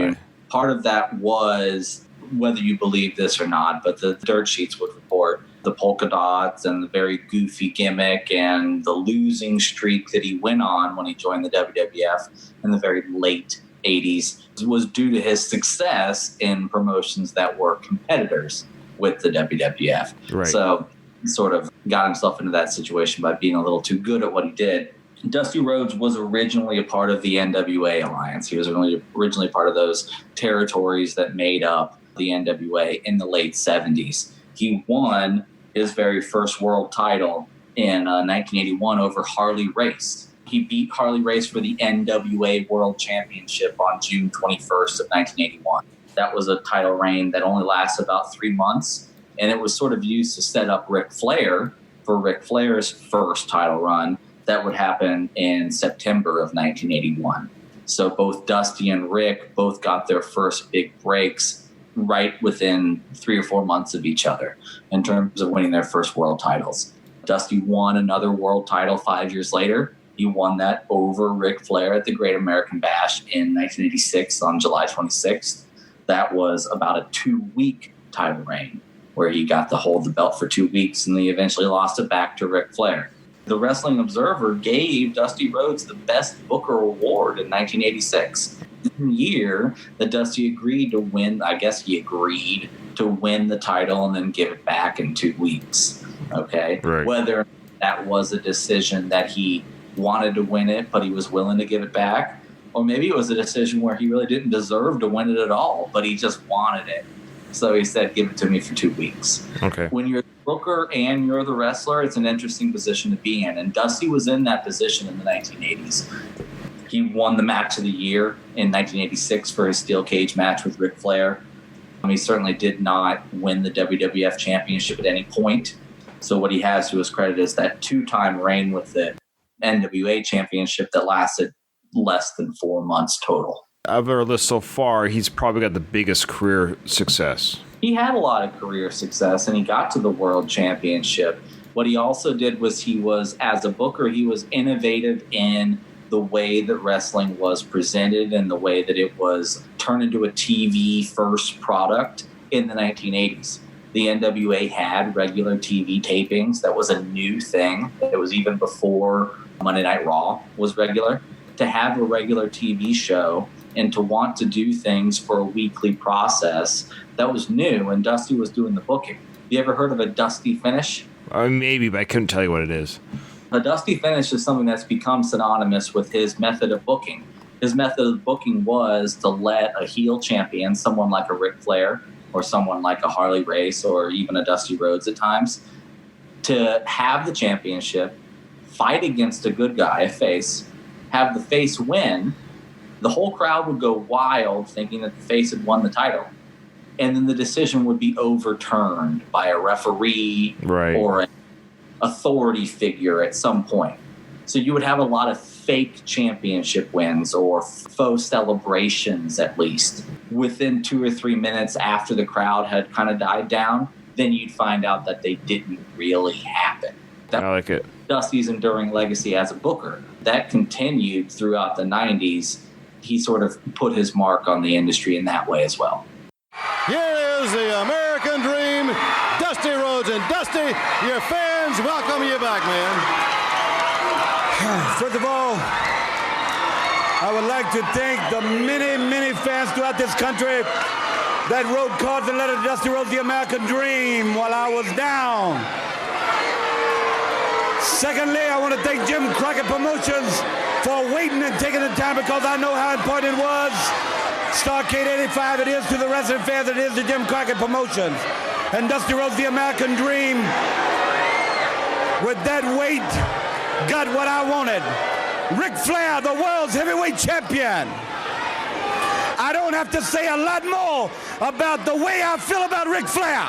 Part of that was, whether you believe this or not, but the dirt sheets would report the polka dots and the very goofy gimmick and the losing streak that he went on when he joined the WWF in the very late 80s was due to his success in promotions that were competitors with the WWF. Right. So he sort of got himself into that situation by being a little too good at what he did. Dusty Rhodes was originally a part of the NWA Alliance. He was originally part of those territories that made up the NWA in the late 70s. He won his very first world title in 1981 over Harley Race. He beat Harley Race for the NWA World Championship on June 21st of 1981. That was a title reign that only lasted about 3 months, and it was sort of used to set up Ric Flair for Ric Flair's first title run that would happen in September of 1981. So both Dusty and Rick both got their first big breaks right within 3 or 4 months of each other in terms of winning their first world titles. Dusty won another world title 5 years later. He won that over Ric Flair at the Great American Bash in 1986 on July 26th. That was about a 2-week title reign where he got to hold the belt for 2 weeks, and he eventually lost it back to Ric Flair. The Wrestling Observer gave Dusty Rhodes the Best Booker Award in 1986. The year that Dusty agreed to win, I guess he agreed to win the title and then give it back in 2 weeks. Okay? Right. Whether that was a decision that he wanted to win it, but he was willing to give it back, or maybe it was a decision where he really didn't deserve to win it at all, but he just wanted it. So he said, give it to me for 2 weeks. Okay. When you're the booker and you're the wrestler, it's an interesting position to be in. And Dusty was in that position in the 1980s. He won the match of the year in 1986 for his steel cage match with Ric Flair. He certainly did not win the WWF Championship at any point. So what he has to his credit is that 2-time reign with the NWA Championship that lasted less than 4 months total. Of our list so far, he's probably got the biggest career success. He had a lot of career success, and he got to the World Championship. What he also did was as a booker, he was innovative in the way that wrestling was presented and the way that it was turned into a TV-first product in the 1980s. The NWA had regular TV tapings. That was a new thing. It was even before Monday Night Raw was regular. To have a regular TV show and to want to do things for a weekly process, that was new, and Dusty was doing the booking. You ever heard of a Dusty finish? Maybe, but I couldn't tell you what it is. A Dusty finish is something that's become synonymous with his method of booking. His method of booking was to let a heel champion, someone like a Ric Flair or someone like a Harley Race or even a Dusty Rhodes at times, to have the championship, fight against a good guy, a face, have the face win. The whole crowd would go wild thinking that the face had won the title. And then the decision would be overturned by a referee or an authority figure at some point. So you would have a lot of fake championship wins or faux celebrations, at least. Within 2 or 3 minutes after the crowd had kind of died down, then you'd find out that they didn't really happen. I like it. Dusty's enduring legacy as a booker. That continued throughout the 90s. He sort of put his mark on the industry in that way as well. Here is the American Dream, Dusty Rhodes. And Dusty, your fans welcome you back, man. First of all, I would like to thank the many, many fans throughout this country that wrote cards and letters to Dusty Rhodes, the American Dream, while I was down. Secondly, I want to thank Jim Crockett Promotions for waiting and taking the time, because I know how important it was. Starcade 85, it is to the wrestling fans, it is to Jim Crockett Promotions. And Dusty Rhodes, the American Dream, with that weight, got what I wanted. Ric Flair, the world's heavyweight champion. I don't have to say a lot more about the way I feel about Ric Flair.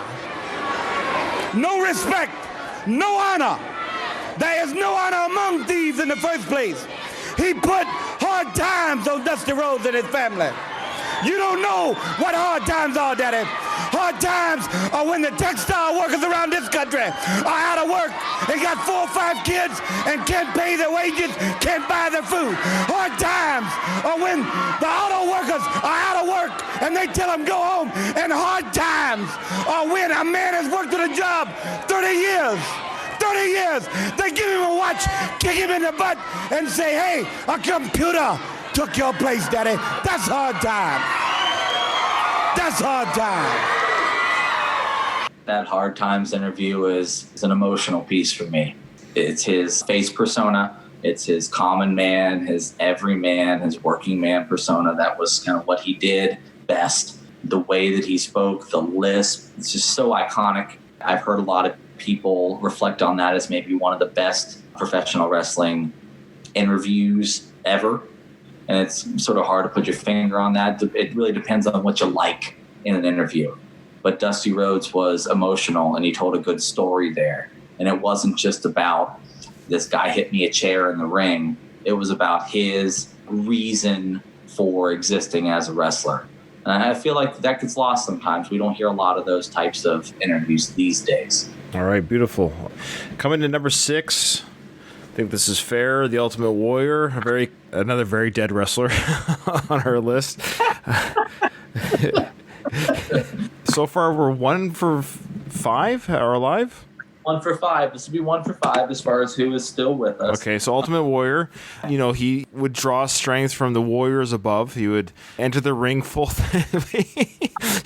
No respect, no honor. There is no honor among thieves in the first place. He put hard times on Dusty Rhodes and his family. You don't know what hard times are, Daddy. Hard times are when the textile workers around this country are out of work and got 4 or 5 kids and can't pay their wages, can't buy their food. Hard times are when the auto workers are out of work and they tell them go home. And hard times are when a man has worked at a job 30 years. 30 years, they give him a watch, kick him in the butt, and say, hey, a computer took your place, Daddy. That's hard time. That's hard time. That Hard Times interview is an emotional piece for me. It's his face persona. It's his common man, his everyman, his working man persona. That was kind of what he did best. The way that he spoke, the lisp, it's just so iconic. I've heard a lot of people reflect on that as maybe one of the best professional wrestling interviews ever. And it's sort of hard to put your finger on that. It really depends on what you like in an interview. But Dusty Rhodes was emotional, and he told a good story there. And it wasn't just about this guy hit me a chair in the ring. It was about his reason for existing as a wrestler. And I feel like that gets lost sometimes. We don't hear a lot of those types of interviews these days. All right, beautiful. Coming to number 6, I think this is fair. The Ultimate Warrior, another very dead wrestler on our list. So far, we're 1 for 5 are alive. 1 for 5. This would be 1 for 5 as far as who is still with us. Okay, so Ultimate Warrior, he would draw strength from the warriors above. He would enter the ring full.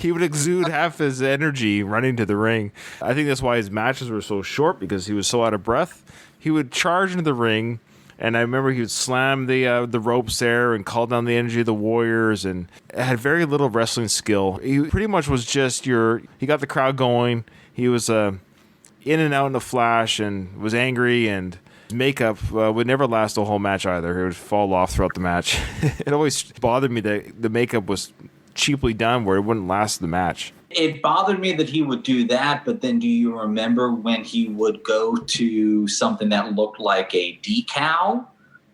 He would exude half his energy running to the ring. I think that's why his matches were so short, because he was so out of breath. He would charge into the ring, and I remember he would slam the ropes there and call down the energy of the warriors, and had very little wrestling skill. He pretty much was just he got the crowd going. He was in and out in a flash, and was angry, and makeup would never last the whole match either. It would fall off throughout the match. It always bothered me that the makeup was cheaply done where it wouldn't last the match. It bothered me that he would do that, but then do you remember when he would go to something that looked like a decal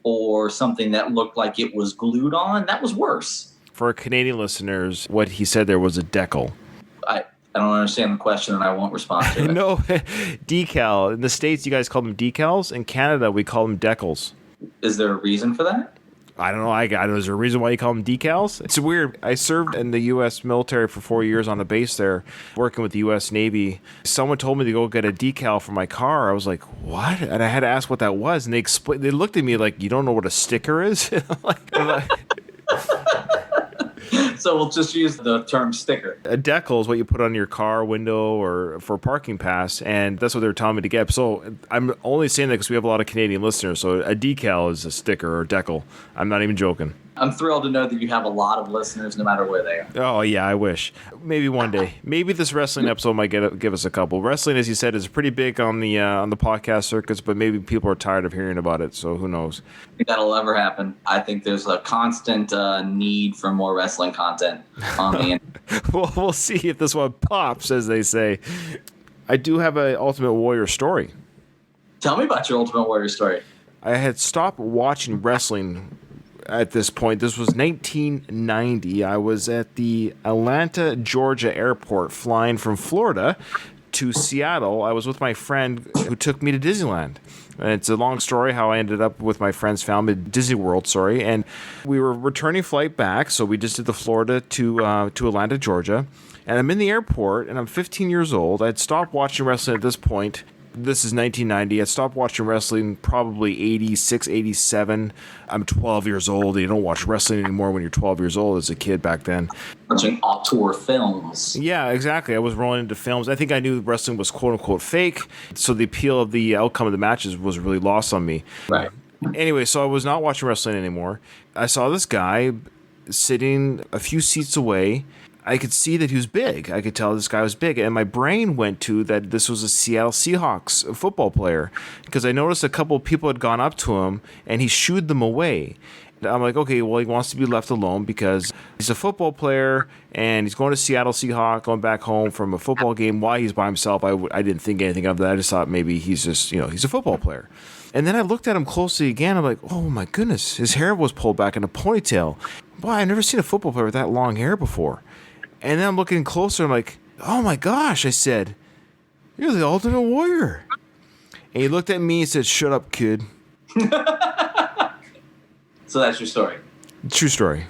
or something that looked like it was glued on? That was worse. For our Canadian listeners, what he said there was a decal. I don't understand the question, and I won't respond to it. No, decal. In the States, you guys call them decals. In Canada, we call them decals. Is there a reason for that? I don't know. Is there a reason why you call them decals? It's weird. I served in the U.S. military for 4 years on a base there, working with the U.S. Navy. Someone told me to go get a decal for my car. I was like, what? And I had to ask what that was. And they looked at me like, you don't know what a sticker is? So we'll just use the term sticker. A decal is what you put on your car window or for a parking pass, and that's what they were telling me to get. So I'm only saying that because we have a lot of Canadian listeners. So a decal is a sticker or a decal. I'm not even joking. I'm thrilled to know that you have a lot of listeners no matter where they are. Oh, yeah, I wish. Maybe one day. Maybe this wrestling episode might give us a couple. Wrestling, as you said, is pretty big on the podcast circuits, but maybe people are tired of hearing about it, so who knows? I think that'll ever happen. I think there's a constant need for more wrestling content on the internet. Well, we'll see if this one pops, as they say. I do have an Ultimate Warrior story. Tell me about your Ultimate Warrior story. I had stopped watching wrestling at this point. This was 1990. I was at the Atlanta, Georgia airport flying from Florida to Seattle. I was with my friend who took me to Disneyland. And it's a long story how I ended up with my friend's family at Disney World, and we were returning flight back, so we just did the Florida to Atlanta, Georgia. And I'm in the airport, and I'm 15 years old. I'd stopped watching wrestling at this point. This is 1990. I stopped watching wrestling probably 86, 87. I'm 12 years old. You don't watch wrestling anymore when you're 12 years old as a kid back then. Watching auteur films. Yeah, exactly. I was rolling into films. I think I knew wrestling was quote-unquote fake, so the appeal of the outcome of the matches was really lost on me. Right. Anyway, so I was not watching wrestling anymore. I saw this guy sitting a few seats away. I could see that he was big. I could tell this guy was big. And my brain went to that this was a Seattle Seahawks football player, because I noticed a couple of people had gone up to him and he shooed them away. I'm like, okay, well, he wants to be left alone because he's a football player and he's going to Seattle Seahawks, going back home from a football game. Why he's by himself, I didn't think anything of that. I just thought maybe he's just, he's a football player. And then I looked at him closely again. I'm like, oh my goodness, his hair was pulled back in a ponytail. Boy, I've never seen a football player with that long hair before. And then I'm looking closer. I'm like, oh my gosh, I said, you're the Ultimate Warrior. And he looked at me and said, shut up, kid. So that's your story. True story.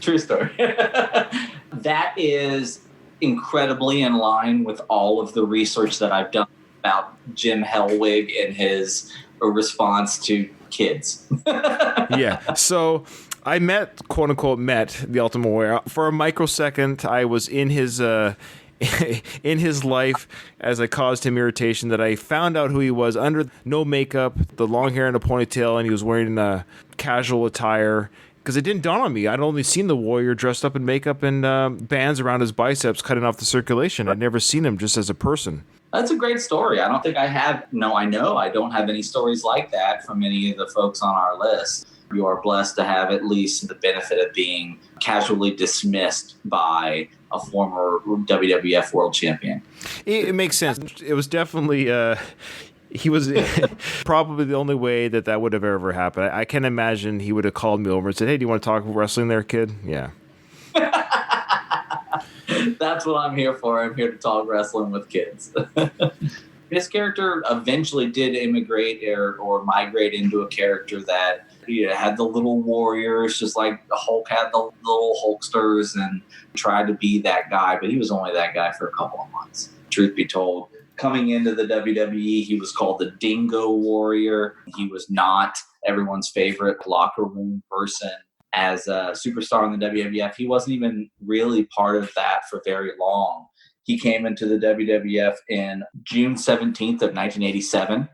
True story. That is incredibly in line with all of the research that I've done about Jim Hellwig and his response to kids. Yeah. So I quote unquote, met the Ultimate Warrior. For a microsecond, I was in his in his life as I caused him irritation, that I found out who he was under no makeup, the long hair and a ponytail, and he was wearing casual attire. Because it didn't dawn on me. I'd only seen the Warrior dressed up in makeup and bands around his biceps cutting off the circulation. I'd never seen him just as a person. That's a great story. I don't think I have. No, I know I don't have any stories like that from any of the folks on our list. You are blessed to have at least the benefit of being casually dismissed by a former WWF world champion. It makes sense. It was definitely He was probably the only way that would have ever happened. I can't imagine he would have called me over and said, "Hey, do you want to talk wrestling there, kid?" Yeah. That's what I'm here for. I'm here to talk wrestling with kids. His character eventually did immigrate or migrate into a character that had the little warriors, just like the Hulk had the little Hulksters, and tried to be that guy. But he was only that guy for a couple of months, truth be told. Coming into the WWE, he was called the Dingo Warrior. He was not everyone's favorite locker room person. As a superstar in the WWF, he wasn't even really part of that for very long. He came into the WWF in June 17th of 1987,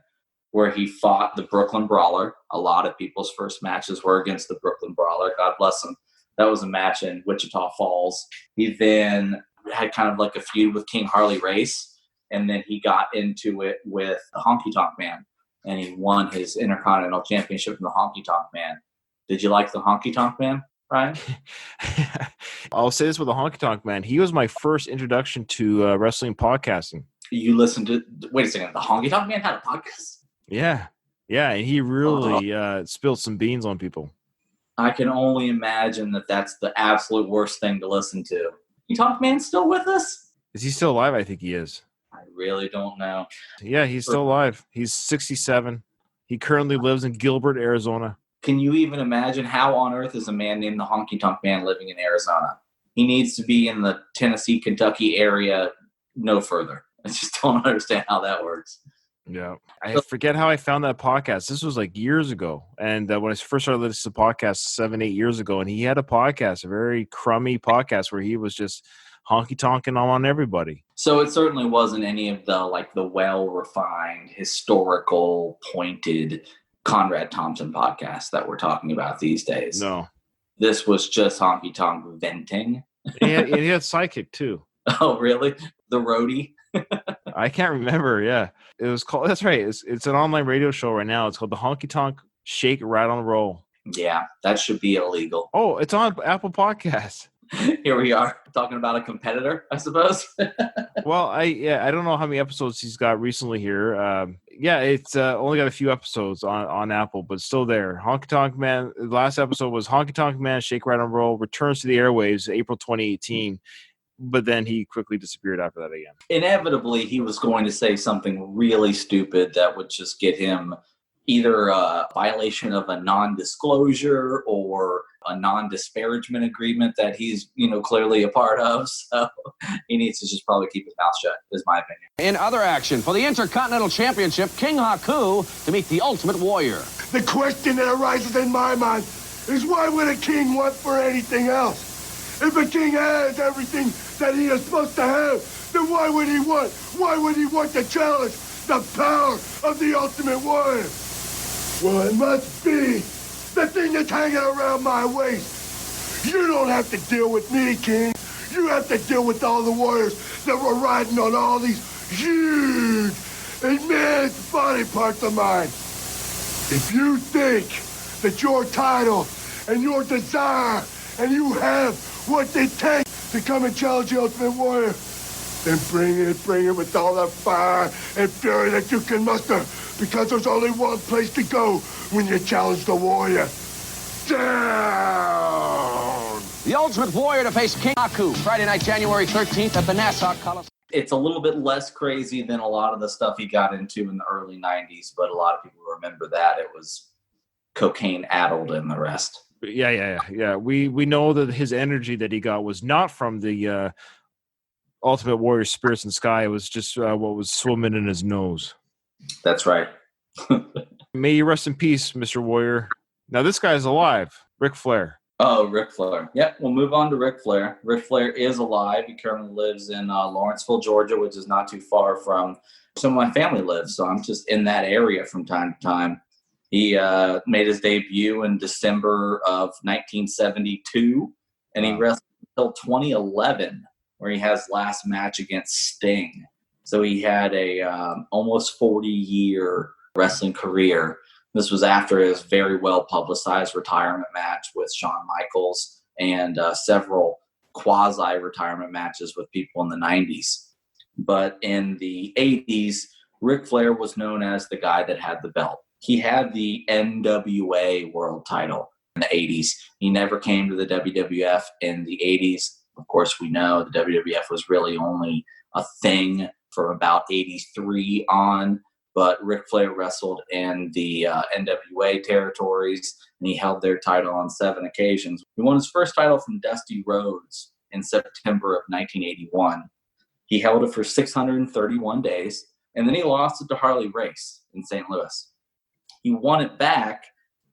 where he fought the Brooklyn Brawler. A lot of people's first matches were against the Brooklyn Brawler. God bless him. That was a match in Wichita Falls. He then had kind of like a feud with King Harley Race. And then he got into it with the Honky Tonk Man, and he won his Intercontinental Championship from the Honky Tonk Man. Did you like the Honky Tonk Man, Ryan? I'll say this with the Honky Tonk Man. He was my first introduction to wrestling podcasting. You listened to – wait a second. The Honky Tonk Man had a podcast? Yeah. Yeah, and he really spilled some beans on people. I can only imagine that that's the absolute worst thing to listen to. Honky Tonk Man's still with us? Is he still alive? I think he is. I really don't know. Yeah, he's still alive. He's 67. He currently lives in Gilbert, Arizona. Can you even imagine how on earth is a man named the Honky Tonk Man living in Arizona? He needs to be in the Tennessee, Kentucky area, no further. I just don't understand how that works. Yeah. I forget how I found that podcast. This was like years ago. And when I first started listening to podcasts 7-8 years ago, and he had a podcast, a very crummy podcast where he was just honky tonking on everybody. So it certainly wasn't any of the well-refined, historical, pointed Conrad Thompson podcast that we're talking about these days. No. This was just honky tonk venting. He had Psychic too. Oh, really? The roadie? I can't remember. Yeah. It was called, that's right. It's an online radio show right now. It's called the Honky Tonk Shake, Rattle, and Roll. Yeah, that should be illegal. Oh, it's on Apple Podcasts. Here we are talking about a competitor, I suppose. Well, I don't know how many episodes he's got recently here. It's only got a few episodes on Apple, but still there. Honky Tonk Man. The last episode was Honky Tonk Man Shake, Rattle, and Roll returns to the airwaves April 2018, but then he quickly disappeared after that again. Inevitably, he was going to say something really stupid that would just get him either a violation of a non-disclosure or a non-disparagement agreement that he's, clearly a part of. So he needs to just probably keep his mouth shut, is my opinion. In other action, for the Intercontinental Championship, King Haku to meet the Ultimate Warrior. The question that arises in my mind is why would a king want for anything else? If a king has everything that he is supposed to have, then why would he want? Why would he want to challenge the power of the Ultimate Warrior? Well, it must be the thing that's hanging around my waist. You don't have to deal with me, King. You have to deal with all the warriors that were riding on all these huge, immense body parts of mine. If you think that your title and your desire and you have what it takes to come and challenge the Ultimate Warrior, then bring it with all the fire and fury that you can muster, because there's only one place to go when you challenge the Warrior. Down! The Ultimate Warrior to face King Haku, Friday night, January 13th at the Nassau Coliseum. It's a little bit less crazy than a lot of the stuff he got into in the early 90s, but a lot of people remember that. It was cocaine-addled and the rest. Yeah. We know that his energy that he got was not from the Ultimate Warrior Spirits in the Sky. It was just what was swimming in his nose. That's right. May you rest in peace, Mr. Warrior. Now this guy's alive. Ric Flair. Oh, Ric Flair. Yep, we'll move on to Ric Flair. Ric Flair is alive. He currently lives in Lawrenceville, Georgia, which is not too far from some of my family lives. So I'm just in that area from time to time. He made his debut in December of 1972, and he wrestled until 2011, where he has last match against Sting. So he had a almost 40-year wrestling career. This was after his very well-publicized retirement match with Shawn Michaels and several quasi-retirement matches with people in the 90s. But in the 80s, Ric Flair was known as the guy that had the belt. He had the NWA world title in the 80s. He never came to the WWF in the 80s. Of course, we know the WWF was really only a thing for about 83 on, but Ric Flair wrestled in the NWA territories, and he held their title on 7 occasions. He won his first title from Dusty Rhodes in September of 1981. He held it for 631 days, and then he lost it to Harley Race in St. Louis. He won it back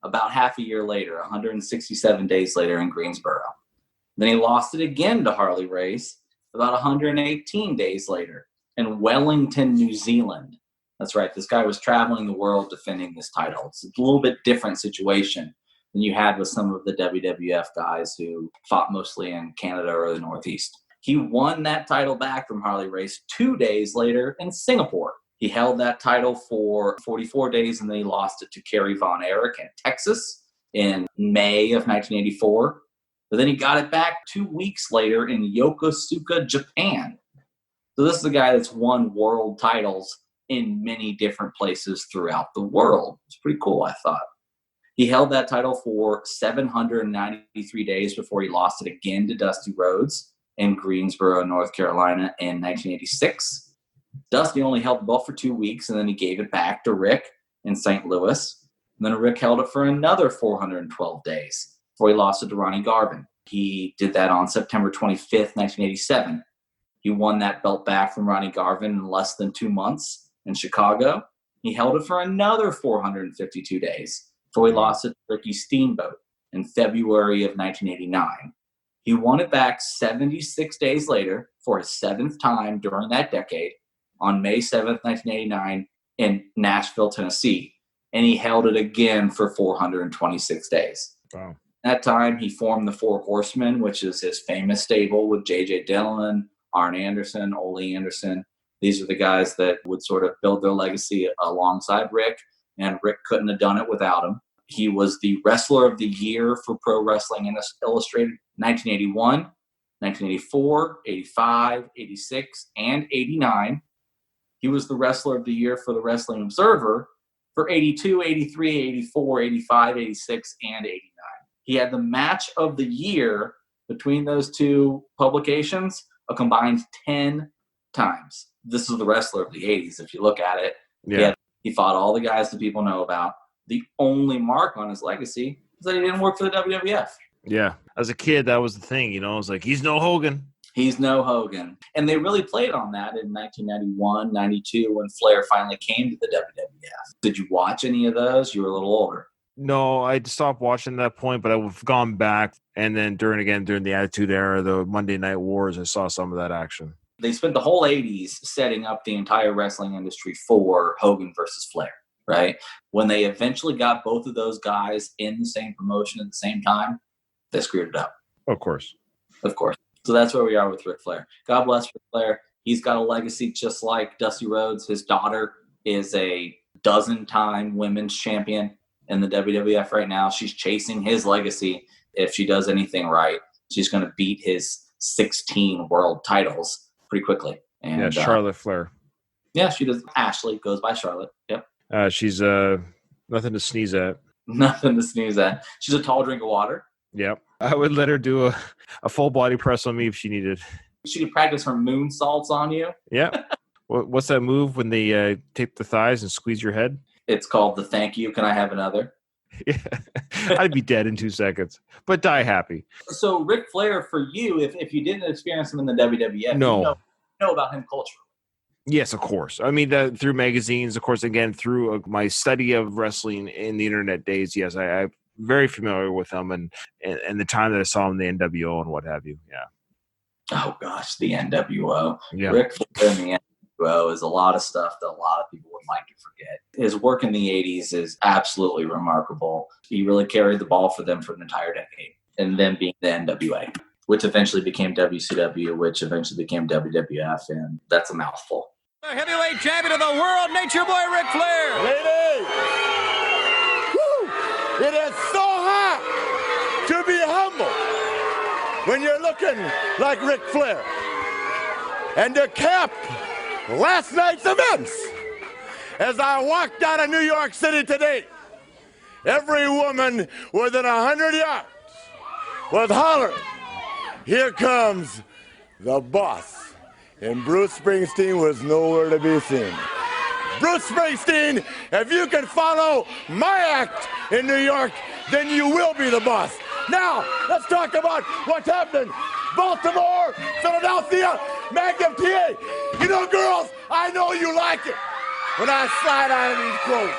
about half a year later, 167 days later in Greensboro. Then he lost it again to Harley Race about 118 days later in Wellington, New Zealand. That's right. This guy was traveling the world defending this title. It's a little bit different situation than you had with some of the WWF guys who fought mostly in Canada or the Northeast. He won that title back from Harley Race 2 days later in Singapore. He held that title for 44 days, and then he lost it to Kerry Von Erich in Texas in May of 1984. But then he got it back 2 weeks later in Yokosuka, Japan. So this is a guy that's won world titles in many different places throughout the world. It's pretty cool, I thought. He held that title for 793 days before he lost it again to Dusty Rhodes in Greensboro, North Carolina in 1986. Dusty only held the belt for 2 weeks, and then he gave it back to Rick in St. Louis. And then Rick held it for another 412 days before he lost it to Ronnie Garvin. He did that on September 25th, 1987. He won that belt back from Ronnie Garvin in less than 2 months in Chicago. He held it for another 452 days before he lost it to Ricky Steamboat in February of 1989. He won it back 76 days later for his 7th time during that decade on May 7th, 1989 in Nashville, Tennessee. And he held it again for 426 days. Wow. That time, he formed the Four Horsemen, which is his famous stable with J.J. Dillon, Arn Anderson, Ole Anderson. These are the guys that would sort of build their legacy alongside Rick, and Rick couldn't have done it without him. He was the Wrestler of the Year for Pro Wrestling Illustrated 1981, 1984, 85, 86, and 89. He was the Wrestler of the Year for the Wrestling Observer for 82, 83, 84, 85, 86, and 89. He had the Match of the Year between those two publications a combined 10 times. This is the Wrestler of the 80s. If you look at it, he fought all the guys that people know about. The only mark on his legacy is that he didn't work for the WWF. Yeah. As a kid, that was the thing, I was like, he's no Hogan. He's no Hogan. And they really played on that in 1991, 92, when Flair finally came to the WWF. Did you watch any of those? You were a little older. No, I stopped watching at that point, but I've gone back. And then during the Attitude Era, the Monday Night Wars, I saw some of that action. They spent the whole 80s setting up the entire wrestling industry for Hogan versus Flair, right? When they eventually got both of those guys in the same promotion at the same time, they screwed it up. Of course. Of course. So that's where we are with Ric Flair. God bless Ric Flair. He's got a legacy just like Dusty Rhodes. His daughter is a 12-time women's champion in the WWF right now. She's chasing his legacy. If she does anything right, she's going to beat his 16 world titles pretty quickly. And, Charlotte Flair. Yeah, she does. Ashley goes by Charlotte. Yep. She's nothing to sneeze at. Nothing to sneeze at. She's a tall drink of water. Yep. I would let her do a full body press on me if she needed. She could practice her moonsaults on you. Yeah. What's that move when they tape the thighs and squeeze your head? It's called the thank you. Can I have another? Yeah. I'd be dead in 2 seconds, but die happy. So Ric Flair, for you, if you didn't experience him in the WWF, no. you know about him culturally. Yes, of course. I mean, through magazines, of course, again, through my study of wrestling in the internet days, yes, I'm very familiar with him and the time that I saw him in the NWO and what have you. Yeah. Oh, gosh, the NWO. Yeah. Ric Flair in the NWO is a lot of stuff that a lot of people would like to forget. His work in the 80s is absolutely remarkable. He really carried the ball for them for an entire decade, and then being the NWA, which eventually became WCW, which eventually became WWF, and that's a mouthful. The heavyweight champion of the world, Nature Boy Ric Flair. Ladies, woo, it is so hard to be humble when you're looking like Ric Flair. And to cap last night's events, As I walked out of New York City today, every woman within 100 yards was hollering, "Here comes the boss." And Bruce Springsteen was nowhere to be seen. Bruce Springsteen, if you can follow my act in New York, then you will be the boss. Now, let's talk about what's happening. Baltimore, Philadelphia, Magnum TA. You know, girls, I know you like it when I slide out of these clothes.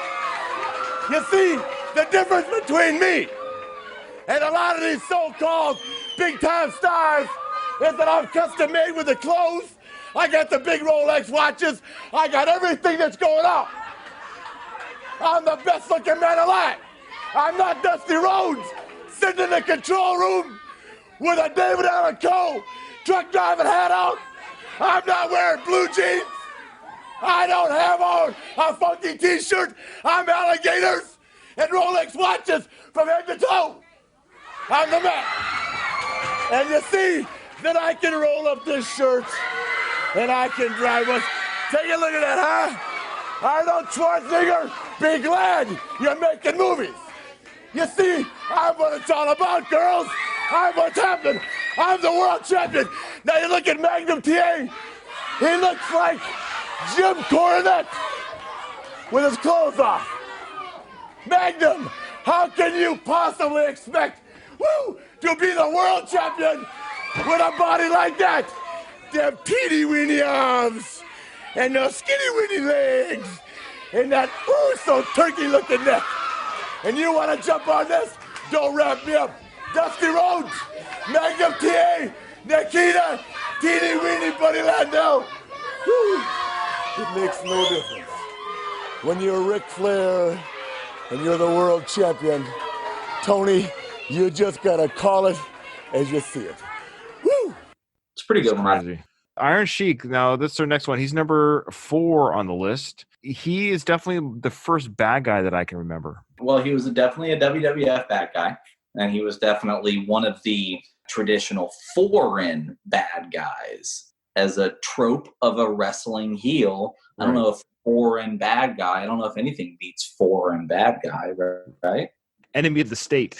You see, the difference between me and a lot of these so-called big-time stars is that I'm custom made with the clothes. I got the big Rolex watches. I got everything that's going on. I'm the best looking man alive. I'm not Dusty Rhodes sitting in the control room with a David Allen Coe truck driving hat on. I'm not wearing blue jeans. I don't have on a funky t-shirt. I'm alligators and Rolex watches from head to toe. I'm the man. And you see that I can roll up this shirt and I can drive us. Take a look at that, huh? Arnold Schwarzenegger, be glad you're making movies. You see, I'm what it's all about, girls. I'm what's happening. I'm the world champion. Now you look at Magnum TA. He looks like Jim Cornette with his clothes off. Magnum, how can you possibly expect to be the world champion with a body like that? Them teeny-weeny arms and those skinny-weeny legs and that so turkey-looking neck. And you want to jump on this? Don't wrap me up. Dusty Rhodes, Magnum TA, Nikita, teeny-weeny Buddy Landau. Woo. It makes no difference. When you're Ric Flair and you're the world champion, Tony, you just got to call it as you see it. Woo! It's pretty good, right? Iron Sheik, now this is our next one. He's number 4 on the list. He is definitely the first bad guy that I can remember. Well, he was definitely a WWF bad guy, and he was definitely one of the traditional foreign bad guys. As a trope of a wrestling heel, I don't know if foreign bad guy, I don't know if anything beats foreign bad guy, right? Enemy of the state.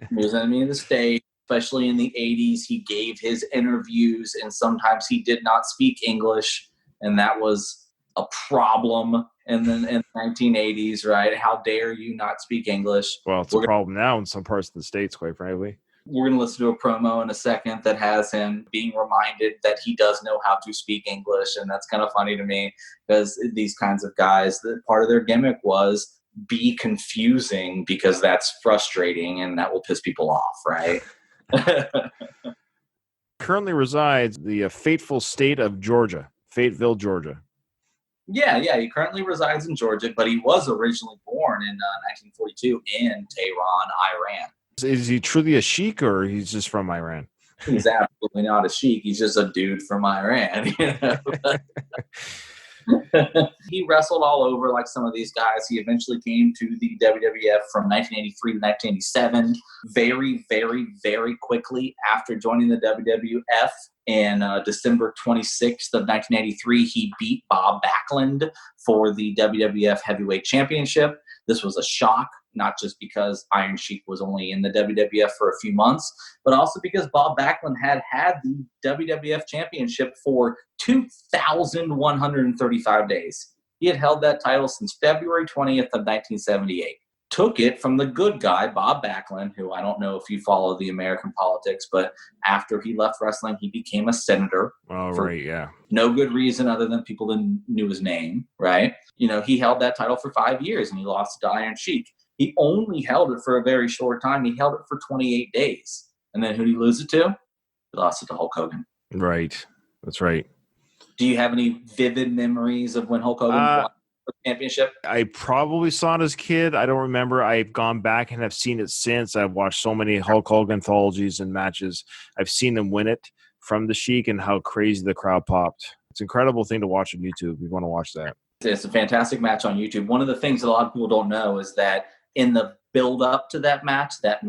He was enemy of the state. Especially in the 80s, he gave his interviews, and sometimes he did not speak English, and that was a problem. And then in the 1980s, right? How dare you not speak English? Well, it's a problem now in some parts of the States, quite frankly. We're going to listen to a promo in a second that has him being reminded that he does know how to speak English, and that's kind of funny to me because these kinds of guys, that part of their gimmick was be confusing because that's frustrating and that will piss people off, right? Currently resides the fateful state of Georgia, Fayetteville, Georgia. Yeah, he currently resides in Georgia, but he was originally born in 1942 in Tehran, Iran. Is he truly a sheik, or he's just from Iran? He's absolutely not a sheik. He's just a dude from Iran. You know? He wrestled all over like some of these guys. He eventually came to the WWF from 1983 to 1987. Very, very, very quickly after joining the WWF in December 26th of 1983, he beat Bob Backlund for the WWF Heavyweight Championship. This was a shock, not just because Iron Sheik was only in the WWF for a few months, but also because Bob Backlund had the WWF Championship for 2,135 days. He had held that title since February 20th of 1978. Took it from the good guy, Bob Backlund, who I don't know if you follow the American politics, but after he left wrestling, he became a senator. Oh, right, yeah. No good reason other than people didn't knew his name, right? You know, he held that title for 5 years and he lost it to Iron Sheik. He only held it for a very short time. He held it for 28 days. And then who did he lose it to? He lost it to Hulk Hogan. Right. That's right. Do you have any vivid memories of when Hulk Hogan won the championship? I probably saw it as a kid. I don't remember. I've gone back and have seen it since. I've watched so many Hulk Hogan anthologies and matches. I've seen them win it from the Sheik and how crazy the crowd popped. It's an incredible thing to watch on YouTube. You want to watch that. It's a fantastic match on YouTube. One of the things that a lot of people don't know is that in the build up to that match that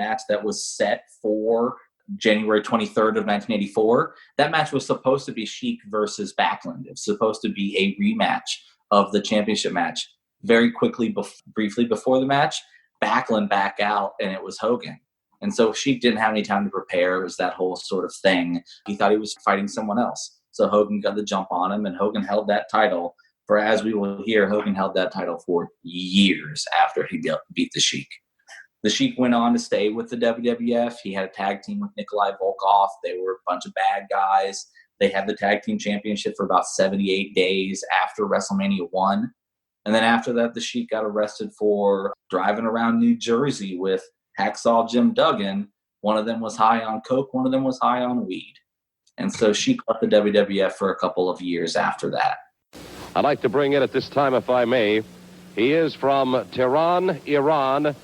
was set for January 23rd of 1984, that match was supposed to be Sheik versus Backlund. It was supposed to be a rematch of the championship match. very quickly, briefly before the match, Backlund back out, and it was Hogan. And so Sheik didn't have any time to prepare. It was that whole sort of thing. He thought he was fighting someone else. So Hogan got the jump on him, and Hogan held that title for, as we will hear, Hogan held that title for years after he beat the Sheik. The Sheik went on to stay with the WWF. He had a tag team with Nikolai Volkov. They were a bunch of bad guys. They had the tag team championship for about 78 days after WrestleMania 1. And then after that, the Sheik got arrested for driving around New Jersey with Hacksaw Jim Duggan. One of them was high on coke. One of them was high on weed. And so Sheik left the WWF for a couple of years after that. I'd like to bring in at this time, if I may, he is from Tehran, Iran.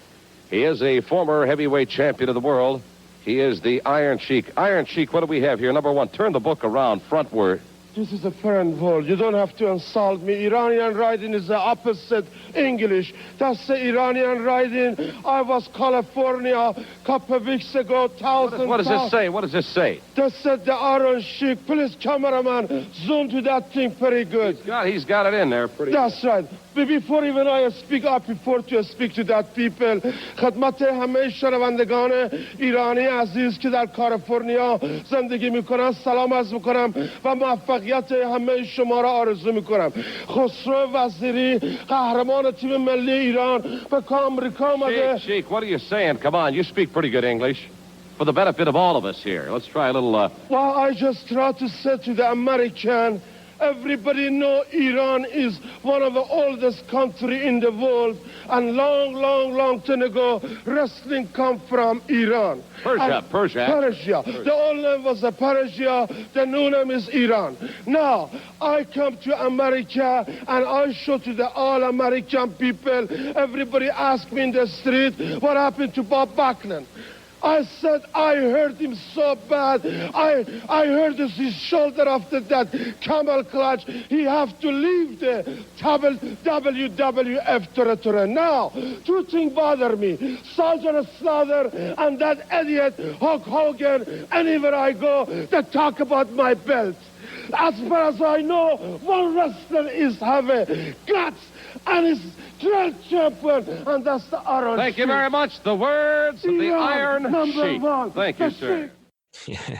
He is a former heavyweight champion of the world. He is the Iron Sheik. Iron Sheik, what do we have here? Number one, turn the book around, frontward. This is a foreign world. You don't have to insult me. Iranian writing is the opposite English. That's the Iranian writing. I was California a couple of weeks ago, What does this say? What does this say? That said the Iron Sheik. Please, cameraman, zoom to that thing very good. He's got it in there pretty That's right. Before even I speak, I prefer to speak to that people. خدمت همه شنوندگان ایرانی عزیز که در کالیفرنیا زندگی میکنن سلام عرض میکنم و موفقیت همه شما را آرزو میکنم. خسرو وزیری قهرمان تیم ملی ایران به آمریکا آمده. Sheik, what are you saying? Come on, you speak pretty good English. For the benefit of all of us here. Let's try a little, Well, I just try to say to the American, everybody know Iran is one of the oldest country in the world, and long time ago, wrestling come from Iran. Persia. The old name was Persia, the new name is Iran. Now, I come to America, and I show to the all American people, everybody ask me in the street, what happened to Bob Backlund? I said, I hurt him so bad. I hurt his shoulder after that camel clutch. He have to leave the WWF territory. Now, two things bother me. Sergeant Slaughter and that idiot Hulk Hogan. Anywhere I go, they talk about my belt. As far as I know, one wrestler is have a guts and is grand champion, and that's the Iron Thank you very much. The words of the Iron Sheik. Thank you, sir. Yeah.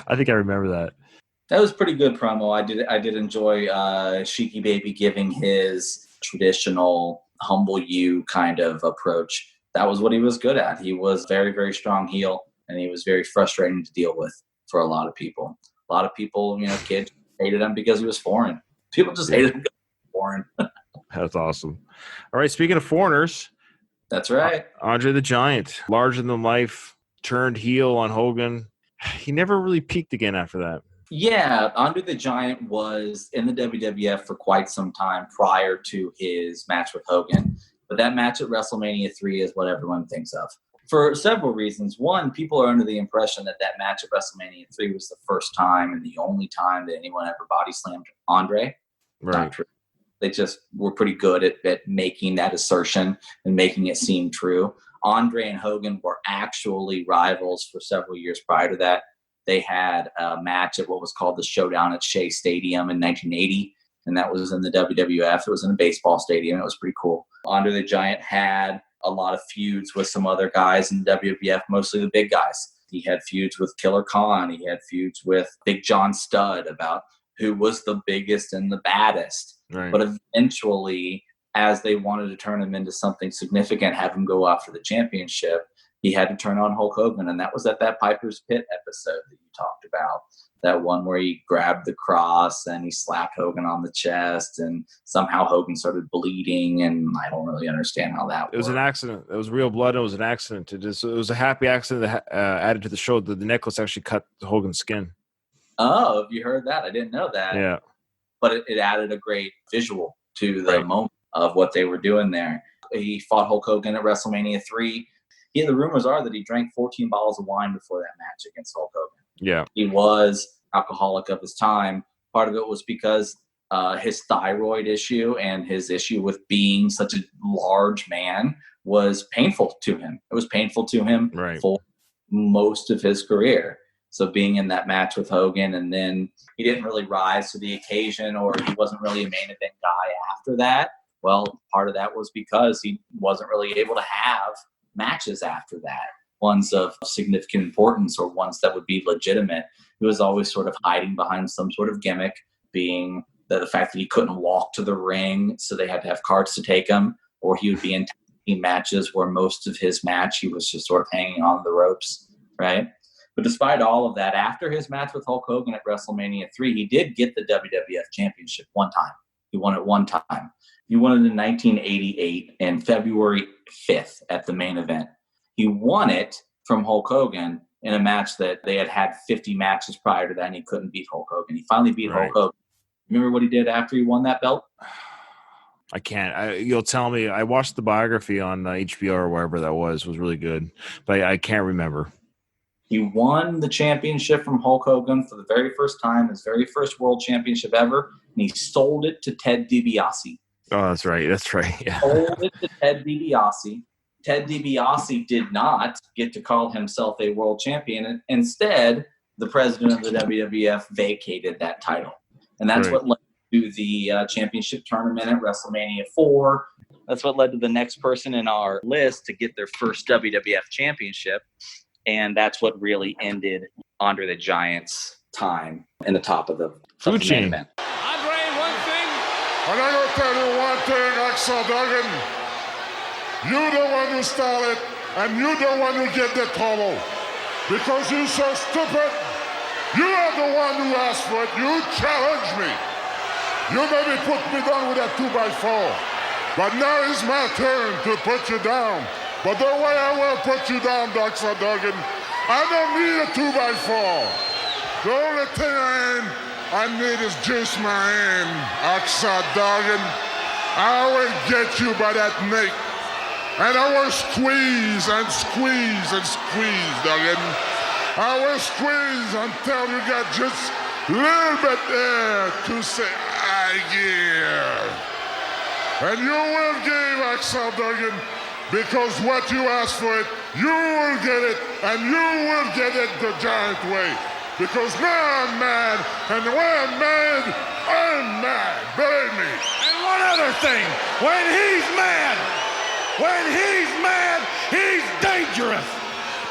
I think I remember that. That was a pretty good promo. I did enjoy Sheiky Baby giving his traditional humble you kind of approach. That was what he was good at. He was very, very strong heel, and he was very frustrating to deal with for a lot of people. A lot of people, kids hated him because he was foreign. People just hated him because he was foreign. That's awesome. All right, speaking of foreigners. That's right. Andre the Giant, larger than life, turned heel on Hogan. He never really peaked again after that. Yeah, Andre the Giant was in the WWF for quite some time prior to his match with Hogan. But that match at WrestleMania 3 is what everyone thinks of. For several reasons. One, people are under the impression that match at WrestleMania 3 was the first time and the only time that anyone ever body slammed Andre. Right. Not true. They just were pretty good at making that assertion and making it seem true. Andre and Hogan were actually rivals for several years prior to that. They had a match at what was called the Showdown at Shea Stadium in 1980, and that was in the WWF. It was in a baseball stadium. It was pretty cool. Andre the Giant had a lot of feuds with some other guys in the WWF, mostly the big guys. He had feuds with Killer Khan. He had feuds with Big John Studd about who was the biggest and the baddest. Right. But eventually, as they wanted to turn him into something significant, have him go after the championship, he had to turn on Hulk Hogan. And that was at that Piper's Pit episode that you talked about. That one where he grabbed the cross and he slapped Hogan on the chest, and somehow Hogan started bleeding, and I don't really understand how that worked. It was an accident. It was real blood. It was an accident. It was a happy accident that added to the show. The necklace actually cut Hogan's skin. Oh, have you heard that? I didn't know that. Yeah. But it added a great visual to the moment of what they were doing there. He fought Hulk Hogan at WrestleMania 3. The rumors are that he drank 14 bottles of wine before that match against Hulk Hogan. Yeah. He was alcoholic of his time. Part of it was because his thyroid issue and his issue with being such a large man was painful to him. It was painful to him for most of his career. So being in that match with Hogan, and then he didn't really rise to the occasion, or he wasn't really a main event guy after that. Well, part of that was because he wasn't really able to have matches after that, ones of significant importance or ones that would be legitimate. He was always sort of hiding behind some sort of gimmick, being the fact that he couldn't walk to the ring, so they had to have carts to take him, or he would be in team matches where most of his match he was just sort of hanging on the ropes, right? But despite all of that, after his match with Hulk Hogan at WrestleMania 3, he did get the WWF Championship one time. He won it one time. He won it in 1988 and February 5th at the main event. He won it from Hulk Hogan in a match that they had 50 matches prior to that, and he couldn't beat Hulk Hogan. He finally beat Hulk Hogan. Remember what he did after he won that belt? I can't. You'll tell me. I watched the biography on HBO or wherever that was really good, but I can't remember. He won the championship from Hulk Hogan for the very first time, his very first world championship ever, and he sold it to Ted DiBiase. Oh, that's right. That's right. Yeah. Sold it to Ted DiBiase. Ted DiBiase did not get to call himself a world champion. Instead, the president of the WWF vacated that title. And that's what led to the championship tournament at WrestleMania 4. That's what led to the next person in our list to get their first WWF championship. And that's what really ended Andre the Giant's time in the top of the food chain. Andre, one thing. And I'm going to tell you one thing, Axel Duggan. You're the one who started, and you're the one who get the trouble. Because you're so stupid. You are the one who asked for it. You challenged me. You maybe put me down with that 2x4. But now it's my turn to put you down. But the way I will put you down, Dr. Duggan, I don't need a 2x4. The only thing I need is just my hand, Axel Duggan. I will get you by that neck. And I will squeeze and squeeze and squeeze, Duggan. I will squeeze until you got just a little bit there to say, I give. And you will give, Axel Duggan, because what you ask for it, you will get it, and you will get it the Giant way. Because now I'm mad, and when I'm mad, believe me. And one other thing, when he's mad, he's dangerous.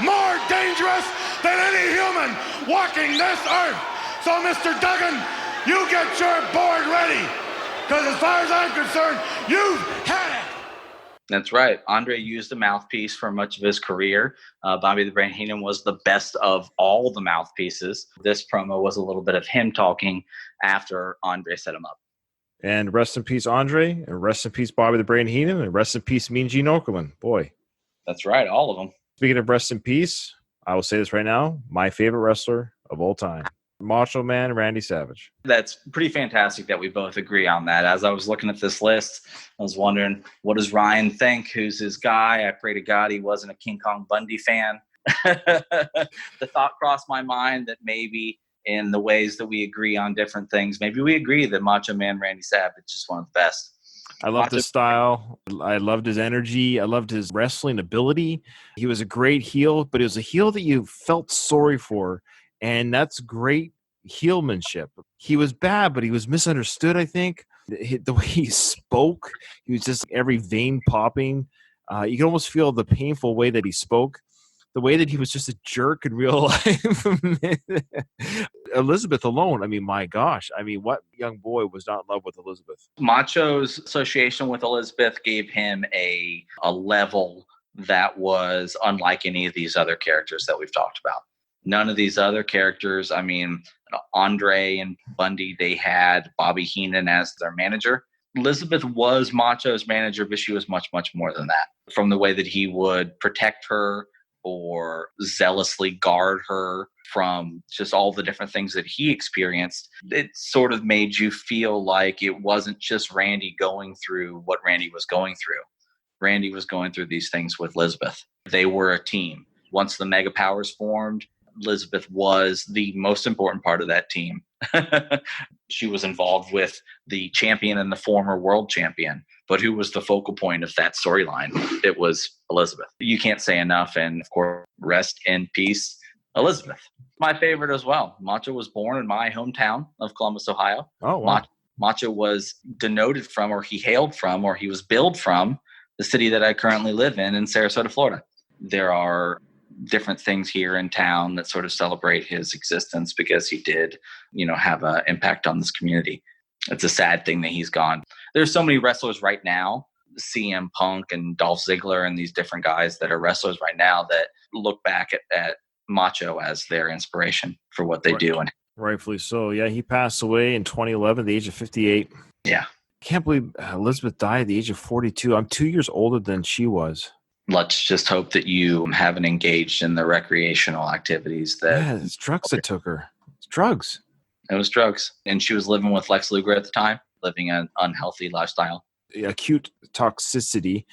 More dangerous than any human walking this earth. So, Mr. Duggan, you get your board ready. Because as far as I'm concerned, you've had it. That's right. Andre used a mouthpiece for much of his career. Bobby the Brain Heenan was the best of all the mouthpieces. This promo was a little bit of him talking after Andre set him up. And rest in peace, Andre, and rest in peace, Bobby the Brain Heenan, and rest in peace, Mean Gene Okerlund. Boy. That's right, all of them. Speaking of rest in peace, I will say this right now, my favorite wrestler of all time, Macho Man Randy Savage. That's pretty fantastic that we both agree on that. As I was looking at this list, I was wondering, what does Ryan think? Who's his guy? I pray to God he wasn't a King Kong Bundy fan. The thought crossed my mind that maybe in the ways that we agree on different things, maybe we agree that Macho Man Randy Savage is one of the best. I loved his style. I loved his energy. I loved his wrestling ability. He was a great heel, but it was a heel that you felt sorry for, and that's great heelmanship. He was bad, but he was misunderstood, I think. The way he spoke, he was just every vein popping. You could almost feel the painful way that he spoke. The way that he was just a jerk in real life. Elizabeth alone, I mean, my gosh. I mean, what young boy was not in love with Elizabeth? Macho's association with Elizabeth gave him a level that was unlike any of these other characters that we've talked about. None of these other characters, I mean, Andre and Bundy, they had Bobby Heenan as their manager. Elizabeth was Macho's manager, but she was much, much more than that. From the way that he would protect her, or zealously guard her from just all the different things that he experienced, it sort of made you feel like it wasn't just Randy going through what Randy was going through. Randy was going through these things with Elizabeth. They were a team. Once the Mega Powers formed, Elizabeth was the most important part of that team. She was involved with the champion and the former world champion. But who was the focal point of that storyline? It was Elizabeth. You can't say enough. And of course, rest in peace, Elizabeth. My favorite as well. Macho was born in my hometown of Columbus, Ohio. Oh, wow. Macho was denoted from, or he hailed from, or he was billed from the city that I currently live in Sarasota, Florida. There are different things here in town that sort of celebrate his existence because he did, have an impact on this community. It's a sad thing that he's gone. There's so many wrestlers right now, CM Punk and Dolph Ziggler and these different guys that are wrestlers right now that look back at Macho as their inspiration for what they do. And rightfully so. Yeah, he passed away in 2011 at the age of 58. Yeah. Can't believe Elizabeth died at the age of 42. I'm 2 years older than she was. Let's just hope that you haven't engaged in the recreational activities that... Yeah, it's drugs that took her. It's drugs. It was drugs. And she was living with Lex Luger at the time, living an unhealthy lifestyle. Acute toxicity.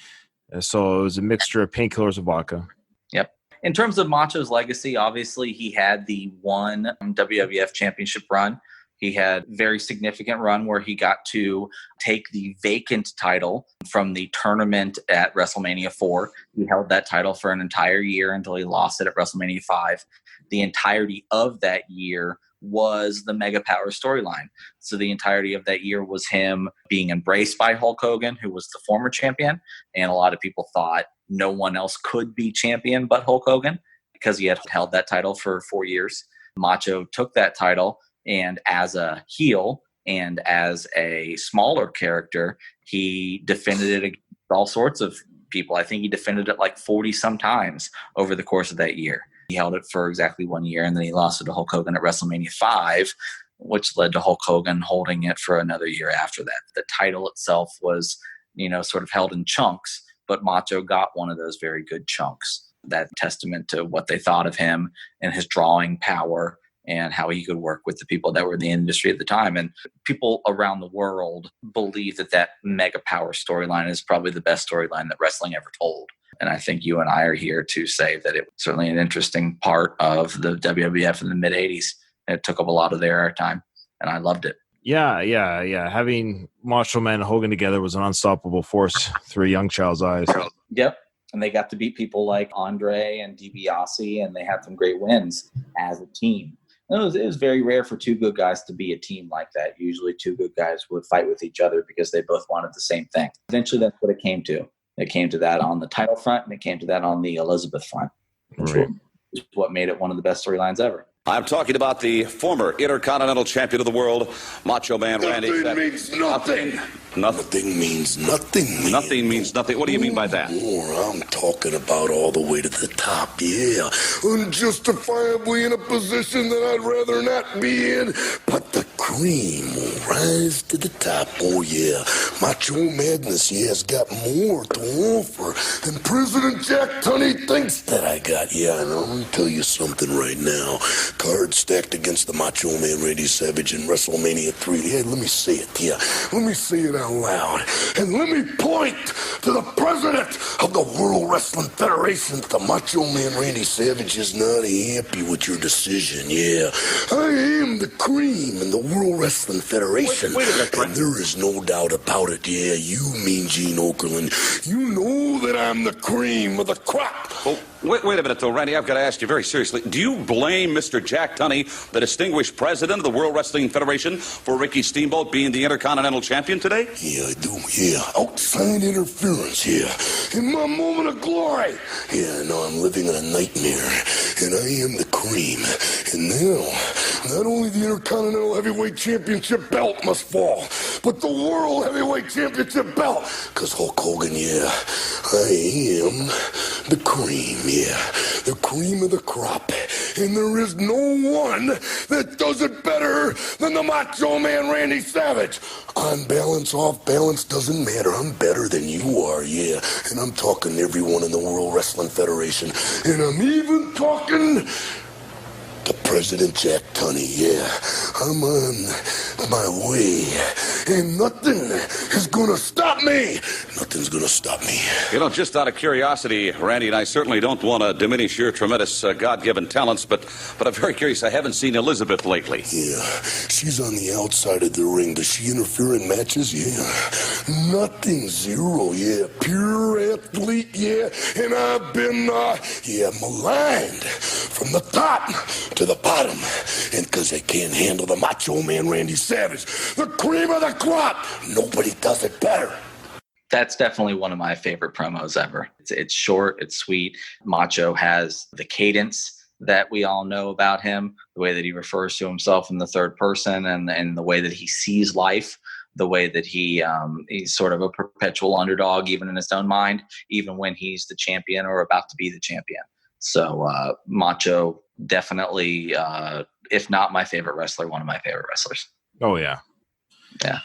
So it was a mixture of painkillers and vodka. Yep. In terms of Macho's legacy, obviously he had the one WWF championship run. He had a very significant run where he got to take the vacant title from the tournament at WrestleMania 4. He held that title for an entire year until he lost it at WrestleMania 5. The entirety of that year was the Mega Power storyline. So the entirety of that year was him being embraced by Hulk Hogan, who was the former champion. And a lot of people thought no one else could be champion but Hulk Hogan because he had held that title for 4 years. Macho took that title, and as a heel and as a smaller character, he defended it against all sorts of people. I think he defended it like 40 some times over the course of that year. He held it for exactly 1 year, and then he lost it to Hulk Hogan at WrestleMania 5, which led to Hulk Hogan holding it for another year after that. The title itself was, sort of held in chunks, but Macho got one of those very good chunks. That testament to what they thought of him and his drawing power and how he could work with the people that were in the industry at the time. And people around the world believe that Mega Power storyline is probably the best storyline that wrestling ever told. And I think you and I are here to say that it was certainly an interesting part of the WWF in the mid-'80s. It took up a lot of their airtime, and I loved it. Yeah. Having Macho Man and Hogan together was an unstoppable force through a young child's eyes. Yep. And they got to beat people like Andre and DiBiase, and they had some great wins as a team. It was very rare for two good guys to be a team like that. Usually two good guys would fight with each other because they both wanted the same thing. Eventually, that's what it came to. It came to that on the title front, and it came to that on the Elizabeth front, which is what made it one of the best storylines ever. I'm talking about the former Intercontinental Champion of the world, Macho Man Randy Savage. Nothing means nothing. Nothing means nothing. Man. Nothing means nothing. What do you mean by that? I'm talking about all the way to the top, yeah. Unjustifiably in a position that I'd rather not be in, but the cream will rise to the top. Oh, yeah. Macho Madness, yeah, has got more to offer than President Jack Tunney thinks that I got. Yeah, and I'm going to tell you something right now. Cards stacked against the Macho Man Randy Savage in WrestleMania 3. Yeah, let me say it, yeah. Let me say it out loud. And let me point to the president of the World Wrestling Federation. The Macho Man Randy Savage is not happy with your decision, yeah. I am the cream in the World Wrestling Federation. Wait a minute, and there is no doubt about it, yeah. You mean Gene Okerlund. You know that I'm the cream of the crop. Oh, wait a minute, though, Randy. I've got to ask you very seriously. Do you blame Mr. Jack Tunney, the distinguished president of the World Wrestling Federation, for Ricky Steamboat being the Intercontinental Champion today? Yeah, I do, yeah. Outside interference, yeah. In my moment of glory. Yeah, no, I'm living in a nightmare. And I am the cream. And now, not only the Intercontinental Heavyweight Championship belt must fall, but the World Heavyweight Championship belt. Because Hulk Hogan, yeah, I am the cream, yeah. The cream of the crop. And there is no one that does it better than the Macho Man Randy Savage. On balance, off balance, doesn't matter. I'm better than you are, yeah. And I'm talking to everyone in the World Wrestling Federation. And I'm even talking to President Jack Tunney, yeah. I'm on my way. And nothing is going to stop me. Nothing's going to stop me. You know, just out of curiosity, Randy, and I certainly don't want to diminish your tremendous God-given talents, but I'm very curious. I haven't seen Elizabeth lately. Yeah, she's on the outside of the ring. Does she interfere in matches? Yeah. Nothing, zero, yeah. Pure athlete, yeah. And I've been, maligned from the top to the bottom. And because I can't handle the Macho Man Randy Savage. Savage, the cream of the crop. Nobody does it better. That's definitely one of my favorite promos ever. It's short, it's sweet. Macho has the cadence that we all know about him, the way that he refers to himself in the third person, and the way that he sees life, the way that he's sort of a perpetual underdog, even in his own mind, even when he's the champion or about to be the champion. So Macho, definitely, if not my favorite wrestler, one of my favorite wrestlers. Oh, yeah. Yeah.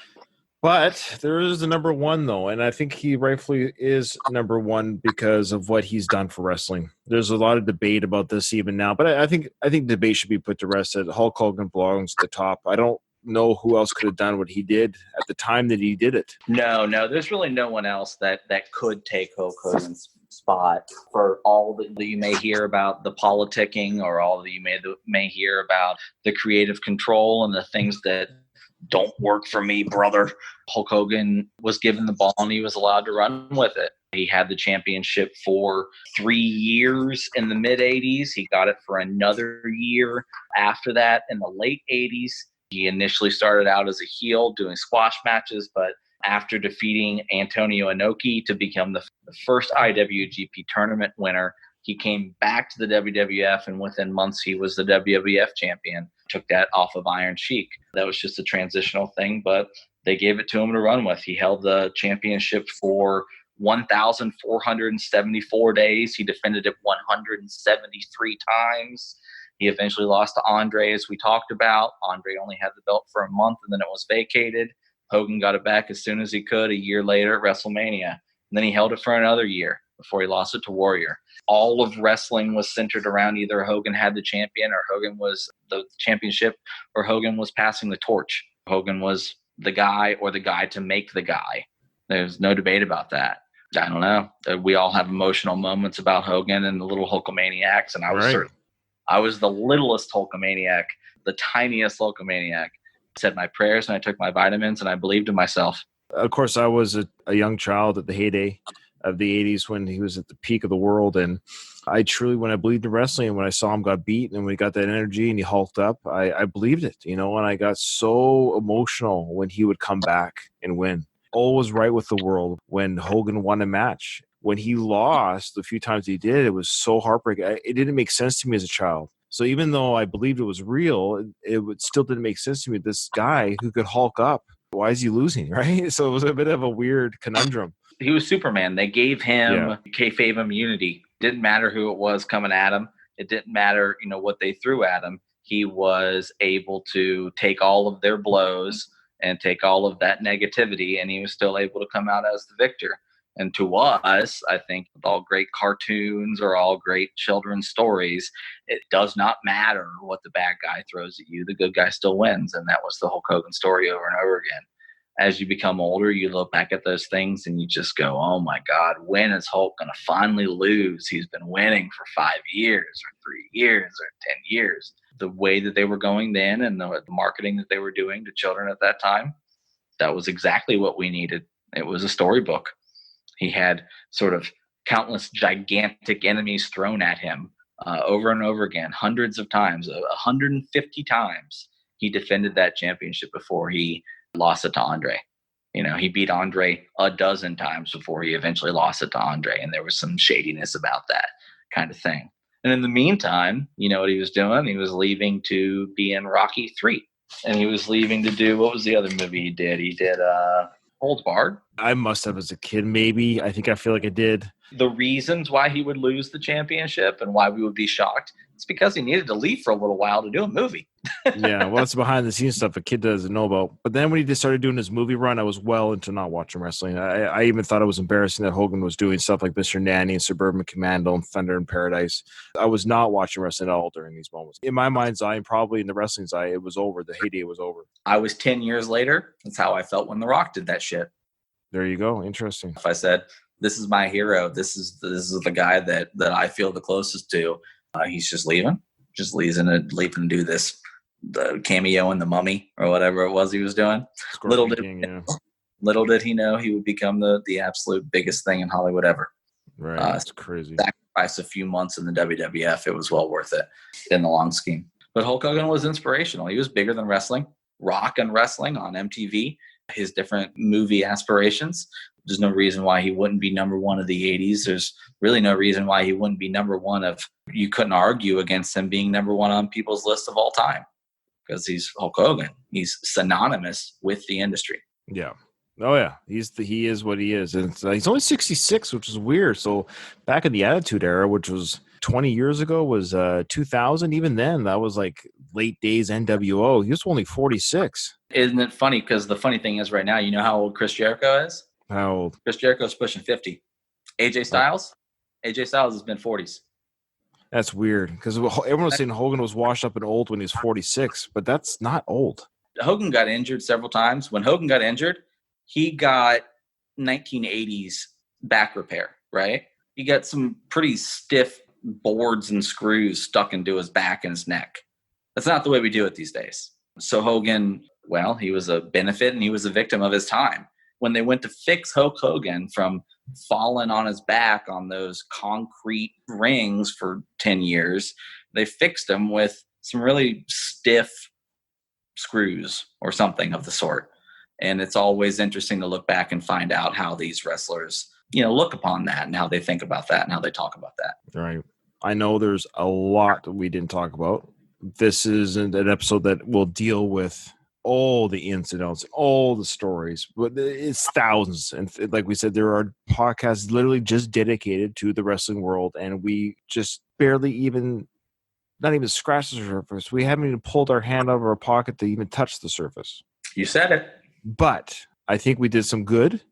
But there is the number one, though, and I think he rightfully is number one because of what he's done for wrestling. There's a lot of debate about this even now, but I think debate should be put to rest that Hulk Hogan belongs at the top. I don't know who else could have done what he did at the time that he did it. No, there's really no one else that could take Hulk Hogan's spot. For all that you may hear about the politicking, or all that you may hear about the creative control and the things that don't work for me, brother, Hulk Hogan was given the ball and he was allowed to run with it. He had the championship for 3 years in the mid-'80s. He got it for another year after that in the late '80s. He initially started out as a heel doing squash matches, but after defeating Antonio Inoki to become the first IWGP tournament winner, he came back to the WWF, and within months he was the WWF champion. Took that off of Iron Sheik. That was just a transitional thing, but they gave it to him to run with. He held the championship for 1,474 days. He defended it 173 times. He eventually lost to Andre, as we talked about. Andre only had the belt for a month, and then it was vacated. Hogan got it back as soon as he could a year later at WrestleMania. And then he held it for another year before he lost it to Warrior. All of wrestling was centered around either Hogan had the champion, or Hogan was the championship, or Hogan was passing the torch. Hogan was the guy, or the guy to make the guy. There's no debate about that. I don't know. We all have emotional moments about Hogan and the little Hulkamaniacs, and I was the littlest Hulkamaniac, the tiniest Hulkamaniac. I said my prayers and I took my vitamins and I believed in myself. Of course, I was a young child at the heyday of the 80s when he was at the peak of the world. And I truly, when I believed in wrestling and when I saw him got beat and when he got that energy and he hulked up, I believed it, and I got so emotional when he would come back and win. All was right with the world when Hogan won a match. When he lost the few times he did, it was so heartbreaking. It didn't make sense to me as a child. So even though I believed it was real, it still didn't make sense to me. This guy who could hulk up, why is he losing, right? So it was a bit of a weird conundrum. He was Superman. They gave him kayfabe immunity. Didn't matter who it was coming at him. It didn't matter, what they threw at him. He was able to take all of their blows and take all of that negativity, and he was still able to come out as the victor. And to us, I think with all great cartoons or all great children's stories, it does not matter what the bad guy throws at you. The good guy still wins. And that was the Hulk Hogan story over and over again. As you become older, you look back at those things and you just go, oh my God, when is Hulk going to finally lose? He's been winning for 5 years or 3 years or 10 years. The way that they were going then and the marketing that they were doing to children at that time, that was exactly what we needed. It was a storybook. He had sort of countless gigantic enemies thrown at him over and over again, hundreds of times, 150 times. He defended that championship before he lost it to Andre. He beat Andre a dozen times before he eventually lost it to Andre. And there was some shadiness about that kind of thing. And in the meantime, you know what he was doing? He was leaving to be in Rocky 3. And he was leaving to do, what was the other movie he did? He did Holds Barred. I must have as a kid, maybe. I feel like I did. The reasons why he would lose the championship and why we would be shocked, it's because he needed to leave for a little while to do a movie. Yeah, well, it's behind the scenes stuff a kid doesn't know about. But then when he just started doing his movie run, I was well into not watching wrestling. I even thought it was embarrassing that Hogan was doing stuff like Mr. Nanny and Suburban Commando and Thunder in Paradise. I was not watching wrestling at all during these moments. In my mind's eye, and probably in the wrestling's eye, it was over. The heyday was over. I was 10 years later. That's how I felt when The Rock did that shit. There you go. Interesting. If I said, this is my hero, this is the guy that I feel the closest to, he's just leaving to do this, the cameo in The Mummy or whatever it was he was doing. Little did he know he would become the absolute biggest thing in Hollywood ever. Right. That's crazy. Sacrifice a few months in the WWF. It was well worth it in the long scheme. But Hulk Hogan was inspirational. He was bigger than wrestling. rock and wrestling on MTV, his different movie aspirations. There's no reason why he wouldn't be number one of the 80s. There's really no reason why he wouldn't be number one of, you couldn't argue against him being number one on people's list of all time because he's Hulk Hogan. He's synonymous with the industry. Yeah. Oh yeah. He is what he is. And he's only 66, which is weird. So back in the Attitude Era, which was 20 years ago, was 2000. Even then, that was like late days NWO. He was only 46. Isn't it funny? Because the funny thing is right now, you know how old Chris Jericho is? How old? Chris Jericho's pushing 50. AJ Styles? AJ Styles has been 40s. That's weird because everyone was saying Hogan was washed up and old when he was 46, but that's not old. Hogan got injured several times. When Hogan got injured, he got 1980s back repair, right? He got some pretty stiff boards and screws stuck into his back and his neck. That's not the way we do it these days. So Hogan, well, he was a benefit and he was a victim of his time. When they went to fix Hulk Hogan from falling on his back on those concrete rings for 10 years, they fixed him with some really stiff screws or something of the sort. And it's always interesting to look back and find out how these wrestlers, look upon that and how they think about that and how they talk about that. Right. I know there's a lot that we didn't talk about. This is an episode that will deal with all the incidents, all the stories, but it's thousands. And like we said, there are podcasts literally just dedicated to the wrestling world. And we just barely not even scratched the surface. We haven't even pulled our hand out of our pocket to even touch the surface. You said it. But I think we did some good.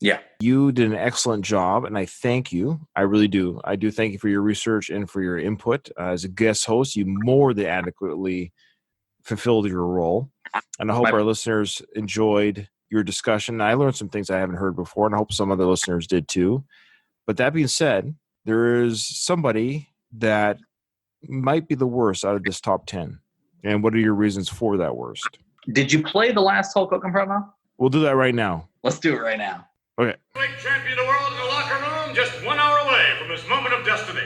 Yeah. You did an excellent job, and I thank you. I really do. I do thank you for your research and for your input. As a guest host, you more than adequately fulfilled your role. And I hope our listeners enjoyed your discussion. I learned some things I haven't heard before, and I hope some other listeners did too. But that being said, there is somebody that might be the worst out of this top 10. And what are your reasons for that worst? Did you play the last Hulk Hogan promo? We'll do that right now. Let's do it right now. Okay. Champion of the world in the locker room, just 1 hour away from his moment of destiny.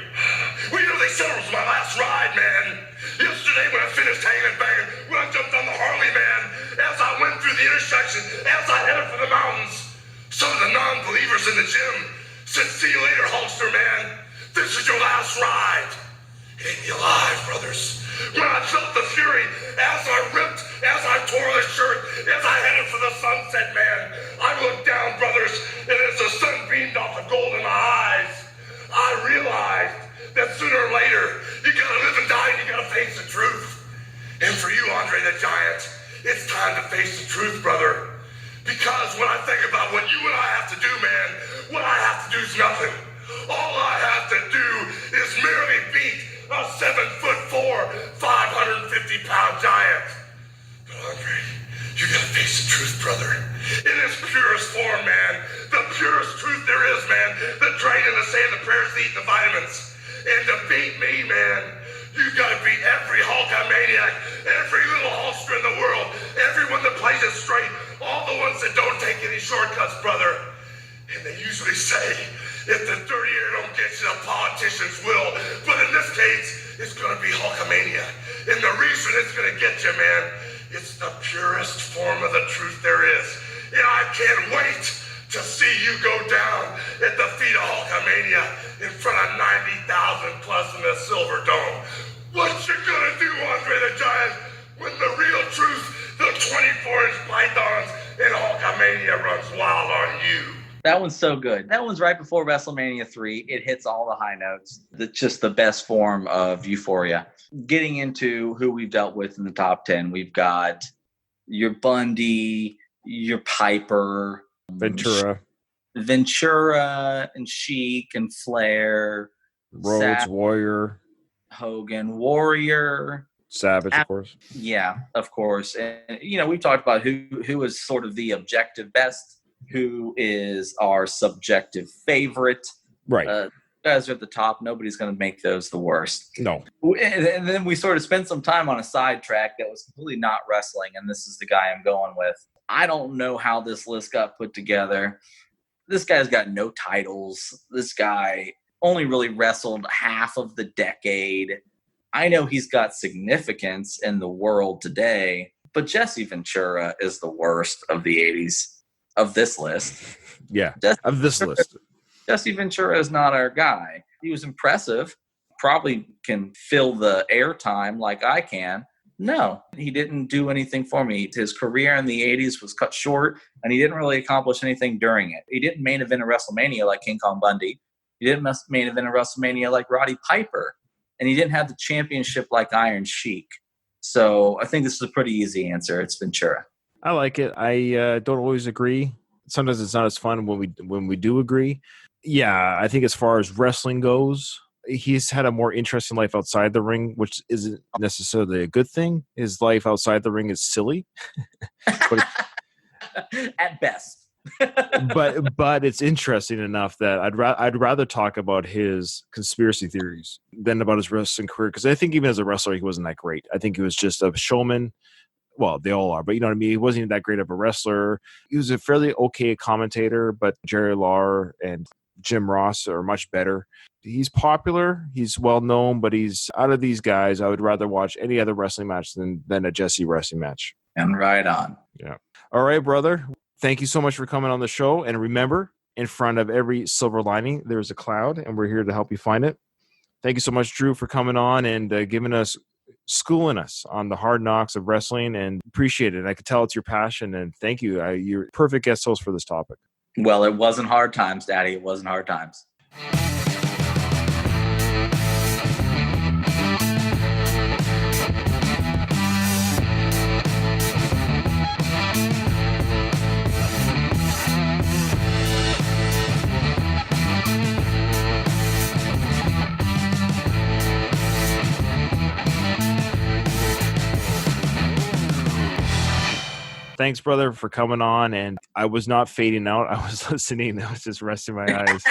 Well, they said it was my last ride, man. Yesterday when I finished hanging and banging, when I jumped on the Harley, man, as I went through the intersection, as I headed for the mountains, some of the non-believers in the gym said, "See you later, Hulkster, man. This is your last ride." Ain't you alive, brothers? When I felt the fury, as I ripped, as I tore the shirt, as I headed for the sunset, man, I looked down, brothers, and as the sun beamed off the gold in my eyes, I realized that sooner or later, you gotta live and die and you gotta face the truth. And for you, Andre the Giant, it's time to face the truth, brother. Because when I think about what you and I have to do, man, what I have to do is nothing. All I have to do is merely beat a 7'4", 550-pound giant. But Andre, you gotta face the truth, brother. In its purest form, man. The purest truth there is, man. The training, the saying, the prayers, the eating, the vitamins. And to beat me, man, you gotta beat every Hulkamaniac, every little Hulkster in the world, everyone that plays it straight, all the ones that don't take any shortcuts, brother. And they usually say, if the dirty air don't get you, the politicians will. But in this case, it's gonna be Hulkamania. And the reason it's gonna get you, man, it's the purest form of the truth there is. And I can't wait to see you go down at the feet of Hulkamania in front of 90,000 plus in the Silver Dome. What you gonna do, Andre the Giant, when the real truth, the 24-inch pythons and Hulkamania runs wild on you? That one's so good. That one's right before WrestleMania 3. It hits all the high notes. It's just the best form of euphoria. Getting into who we've dealt with in the top 10, we've got your Bundy, your Piper, Ventura and Sheik and Flair, Rhodes, Warrior, Hogan, Warrior, Savage, of course. Yeah, of course. And we've talked about who is sort of the objective best, who is our subjective favorite. Right. Guys are at the top. Nobody's going to make those the worst. No. And then we sort of spent some time on a sidetrack that was completely not wrestling, and this is the guy I'm going with. I don't know how this list got put together. This guy's got no titles. This guy only really wrestled half of the decade. I know he's got significance in the world today, But Jesse Ventura is the worst of the 80s of this list. Yeah, of this list. Jesse Ventura is not our guy. He was impressive, probably can fill the airtime like I can. No, he didn't do anything for me. His career in the 80s was cut short, and he didn't really accomplish anything during it. He didn't main event a WrestleMania like King Kong Bundy. He didn't main event a WrestleMania like Roddy Piper. And he didn't have the championship like Iron Sheik. So I think this is a pretty easy answer. It's Ventura. I like it. I don't always agree. Sometimes it's not as fun when we do agree. Yeah, I think as far as wrestling goes, he's had a more interesting life outside the ring, which isn't necessarily a good thing. His life outside the ring is silly, but at best. but it's interesting enough that I'd rather talk about his conspiracy theories than about his wrestling career, because I think even as a wrestler he wasn't that great. I think he was just a showman. Well, they all are, but you know what I mean? He wasn't even that great of a wrestler. He was a fairly okay commentator, but Jerry Lawler and Jim Ross are much better. He's popular, he's well known, but he's out of these guys, I would rather watch any other wrestling match than a Jesse wrestling match. And right on. Yeah. All right, brother. Thank you so much for coming on the show. And remember, in front of every silver lining, there's a cloud, and we're here to help you find it. Thank you so much, Drew, for coming on and schooling us on the hard knocks of wrestling, and appreciate it. I could tell it's your passion, and thank you. You're a perfect guest host for this topic. Well, it wasn't hard times, Daddy. It wasn't hard times. Thanks, brother, for coming on. And I was not fading out. I was listening. I was just resting my eyes.